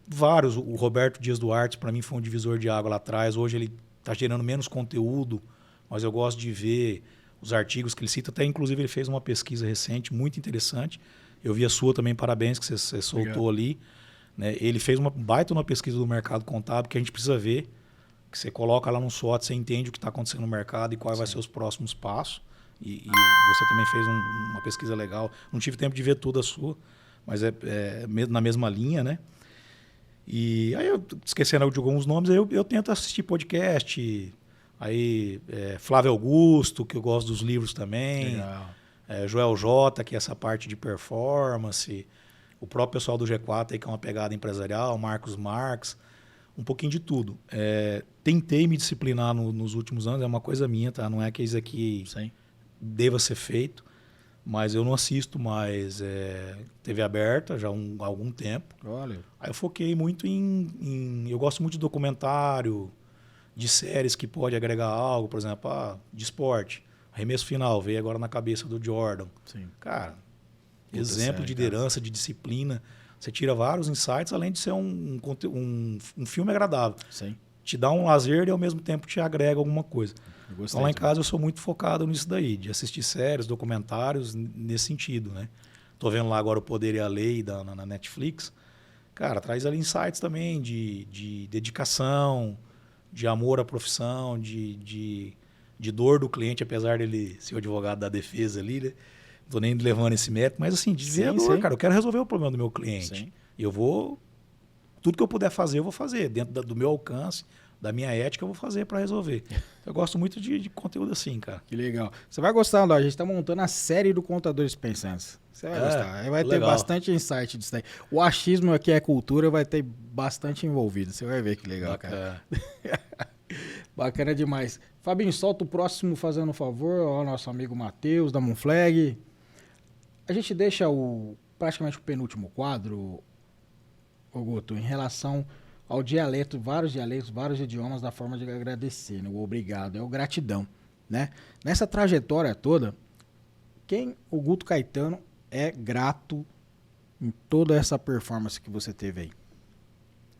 Vários. O Roberto Dias Duarte, para mim, foi um divisor de água lá atrás. Hoje ele está gerando menos conteúdo, mas eu gosto de ver os artigos que ele cita. Até, inclusive, ele fez uma pesquisa recente, muito interessante. Eu vi a sua também, parabéns, que você soltou ali. Né? Ele fez uma baita pesquisa do mercado contábil que a gente precisa ver, que você coloca lá no SWOT, você entende o que está acontecendo no mercado e quais vai ser os próximos passos. E você também fez uma pesquisa legal. Não tive tempo de ver toda a sua, mas na mesma linha, né? E aí, esquecendo de alguns nomes, eu tento assistir podcast. Aí, Flávio Augusto, que eu gosto dos livros também. Legal. Joel J, que é essa parte de performance. O próprio pessoal do G4, aí, que é uma pegada empresarial. Marcos Marx. Um pouquinho de tudo. Tentei me disciplinar nos últimos anos. É uma coisa minha, tá? Não é que isso aqui deva ser feito. Mas eu não assisto mais TV aberta já há algum tempo. Olha. Aí eu foquei muito eu gosto muito de documentário, de séries que pode agregar algo, por exemplo, de esporte. Arremesso final, veio agora na cabeça do Jordan. Sim. Cara, exemplo de liderança, de disciplina. Você tira vários insights, além de ser um filme agradável. Sim. Te dá um lazer e ao mesmo tempo te agrega alguma coisa. Então lá em casa eu sou muito focado nisso daí, de assistir séries, documentários nesse sentido, né? Tô vendo lá agora O Poder e a Lei na Netflix. Cara, traz ali insights também de dedicação, de amor à profissão, de dor do cliente, apesar dele ser o advogado da defesa ali, né? Não tô nem levando esse mérito, mas assim, de ver a dor, cara. Eu quero resolver o problema do meu cliente. Sim. E eu vou... Tudo que eu puder fazer, eu vou fazer. Dentro do meu alcance, da minha ética, eu vou fazer para resolver. Eu gosto muito de conteúdo assim, cara. Que legal. Você vai gostar, a gente está montando a série do Contadores Pensantes. Você vai gostar. Aí vai ter bastante insight disso aí. O achismo aqui é cultura, vai ter bastante envolvido. Você vai ver que legal, cara. Bacana demais. Fabinho, solta o próximo fazendo um favor ao nosso amigo Matheus, da Moonflag. A gente deixa praticamente o penúltimo quadro, Guto, em relação ao dialeto, vários idiomas da forma de agradecer, né? O obrigado, é o gratidão, né? Nessa trajetória toda, quem o Guto Caetano é grato em toda essa performance que você teve aí?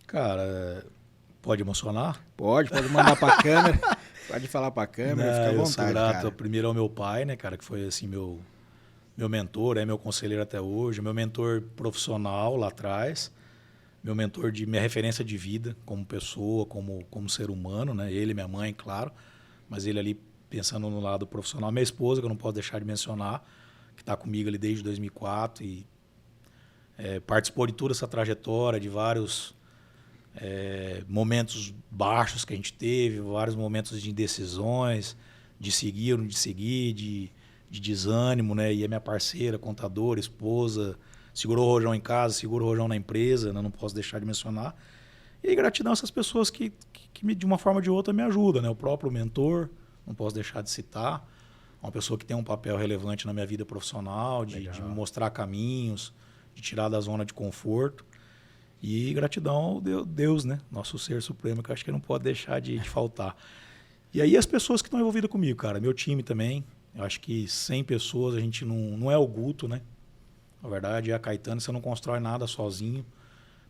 Cara, pode emocionar? Pode mandar pra câmera, pode falar pra câmera, fica à vontade, eu sou grato cara. Primeiro ao meu pai, né, cara, que foi assim meu meu mentor, é meu conselheiro até hoje, meu mentor profissional lá atrás, meu mentor minha referência de vida como pessoa, como ser humano, né? Ele, minha mãe, claro, mas ele ali pensando no lado profissional, minha esposa, que eu não posso deixar de mencionar, que está comigo ali desde 2004 e participou de toda essa trajetória, de vários momentos baixos que a gente teve, vários momentos de indecisões, de seguir ou não de seguir, de desânimo, né? E é minha parceira, contadora, esposa, segurou o rojão em casa, segura o rojão na empresa, né? Não posso deixar de mencionar. E gratidão a essas pessoas que de uma forma ou de outra me ajudam, né? O próprio mentor, não posso deixar de citar, uma pessoa que tem um papel relevante na minha vida profissional, de me mostrar caminhos, de tirar da zona de conforto. E gratidão ao Deus, né? Nosso ser supremo, que eu acho que não pode deixar de faltar. E aí as pessoas que estão envolvidas comigo, cara, meu time também. Eu acho que 100 pessoas, a gente não é o Guto, né? Na verdade, é a Caetano, você não constrói nada sozinho.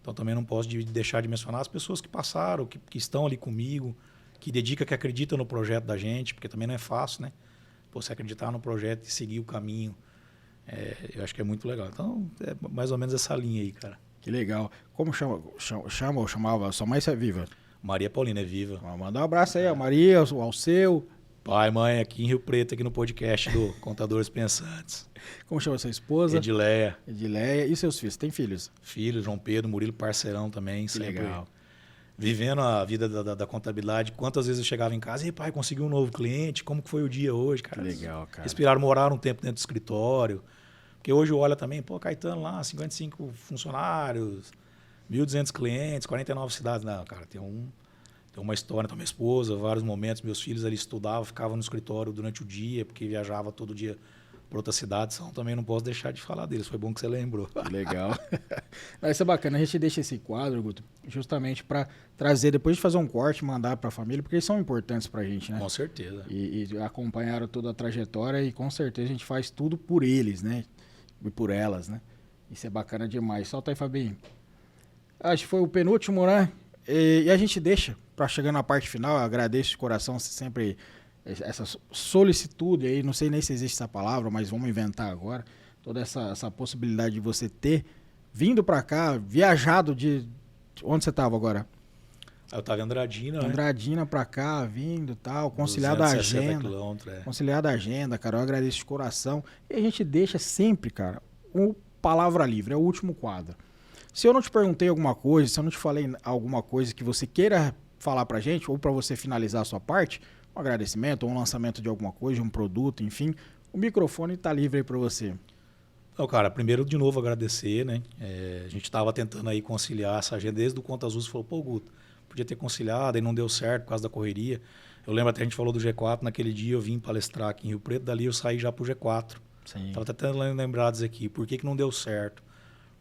Então também não posso deixar de mencionar as pessoas que passaram, que estão ali comigo, que dedicam, que acreditam no projeto da gente, porque também não é fácil, né? Você acreditar no projeto e seguir o caminho, eu acho que é muito legal. Então, é mais ou menos essa linha aí, cara. Que legal. Como chama ou chamava? Sua mãe é viva? Maria Paulina é viva. Manda um abraço aí, ao Maria, ao seu. Pai, mãe, aqui em Rio Preto, aqui no podcast do Contadores Pensantes. Como chama sua esposa? Edileia. Edileia. E seus filhos? Tem filhos? Filhos, João Pedro, Murilo, parceirão também. Que sempre legal. Vivendo a vida da contabilidade. Quantas vezes eu chegava em casa e, pai, consegui um novo cliente, como que foi o dia hoje, cara? Que legal, cara. Respiraram, moraram um tempo dentro do escritório. Porque hoje olha também, pô, Caetano lá, 55 funcionários, 1.200 clientes, 49 cidades. Não, cara, tem uma história, então minha esposa, vários momentos, meus filhos ali estudavam, ficavam no escritório durante o dia, porque viajava todo dia para outra cidade, então também não posso deixar de falar deles, foi bom que você lembrou. Legal. Isso é bacana, a gente deixa esse quadro, Guto, justamente para trazer, depois de fazer um corte, mandar para a família, porque eles são importantes para a gente, né? Com certeza. E acompanharam toda a trajetória e com certeza a gente faz tudo por eles, né? E por elas, né? Isso é bacana demais. Solta aí, Fabinho. Acho que foi o penúltimo, né? E a gente deixa para chegar na parte final. Eu agradeço de coração sempre essa solicitude aí, não sei nem se existe essa palavra, mas vamos inventar agora. Toda essa possibilidade de você ter vindo para cá, viajado de... Onde você estava agora? Eu estava em Andradina, Andradina para cá, vindo e tal, conciliado a agenda. Conciliado a agenda, cara, eu agradeço de coração. E a gente deixa sempre, cara, o Palavra Livre, é o último quadro. Se eu não te perguntei alguma coisa, se eu não te falei alguma coisa que você queira falar pra gente, ou para você finalizar a sua parte, um agradecimento, ou um lançamento de alguma coisa, de um produto, enfim, o microfone está livre aí para você. Então, cara, primeiro de novo agradecer, né? A gente estava tentando aí conciliar essa agenda desde o Conta Azul, você falou, pô, Guto, podia ter conciliado e não deu certo por causa da correria. Eu lembro até a gente falou do G4, naquele dia eu vim palestrar aqui em Rio Preto, dali eu saí já pro G4. Estava até tentando lembrar disso aqui, por que não deu certo?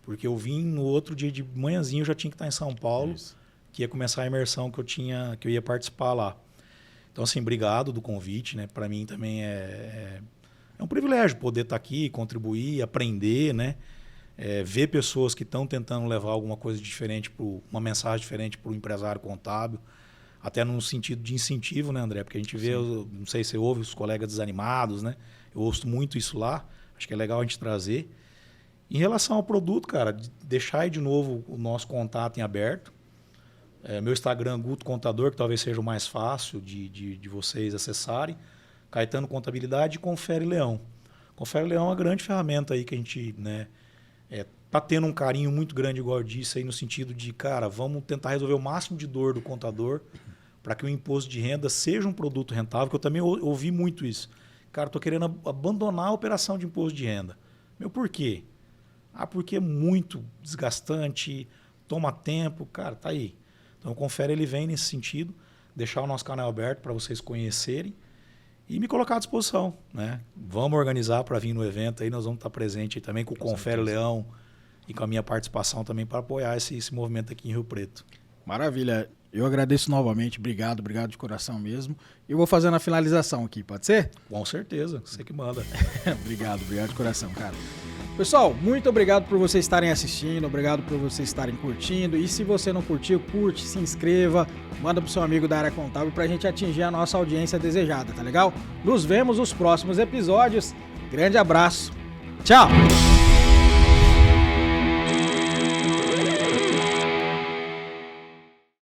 Porque eu vim no outro dia de manhãzinho, eu já tinha que estar em São Paulo, que ia começar a imersão que eu ia participar lá. Então, assim, obrigado do convite, né? Para mim também é um privilégio poder estar aqui, contribuir, aprender, né? Ver pessoas que estão tentando levar alguma coisa diferente, uma mensagem diferente para o empresário contábil, até no sentido de incentivo, né, André? Porque a gente vê, não sei se você ouve os colegas desanimados, né? Eu ouço muito isso lá, acho que é legal a gente trazer. Em relação ao produto, cara, deixar aí de novo o nosso contato em aberto. Meu Instagram, Guto Contador, que talvez seja o mais fácil de vocês acessarem. Caetano Contabilidade e Confere Leão. Confere Leão é uma grande ferramenta aí que a gente, né, tá tendo um carinho muito grande, igual eu disse, aí no sentido de, cara, vamos tentar resolver o máximo de dor do contador para que o imposto de renda seja um produto rentável, que eu também ouvi muito isso. Cara, tô querendo abandonar a operação de imposto de renda. Meu, por quê? Porque é muito desgastante, toma tempo, cara, tá aí. Então o Confere, ele vem nesse sentido, deixar o nosso canal aberto para vocês conhecerem e me colocar à disposição, né? Vamos organizar para vir no evento aí, nós vamos estar presentes aí também com o Confere Leão e com a minha participação também para apoiar esse movimento aqui em Rio Preto. Maravilha. Eu agradeço novamente, obrigado de coração mesmo. Eu vou fazendo a finalização aqui, pode ser? Com certeza, você que manda. obrigado de coração, cara. Pessoal, muito obrigado por vocês estarem assistindo, obrigado por vocês estarem curtindo. E se você não curtiu, curte, se inscreva, manda pro seu amigo da área contábil pra gente atingir a nossa audiência desejada, tá legal? Nos vemos nos próximos episódios. Grande abraço Tchau!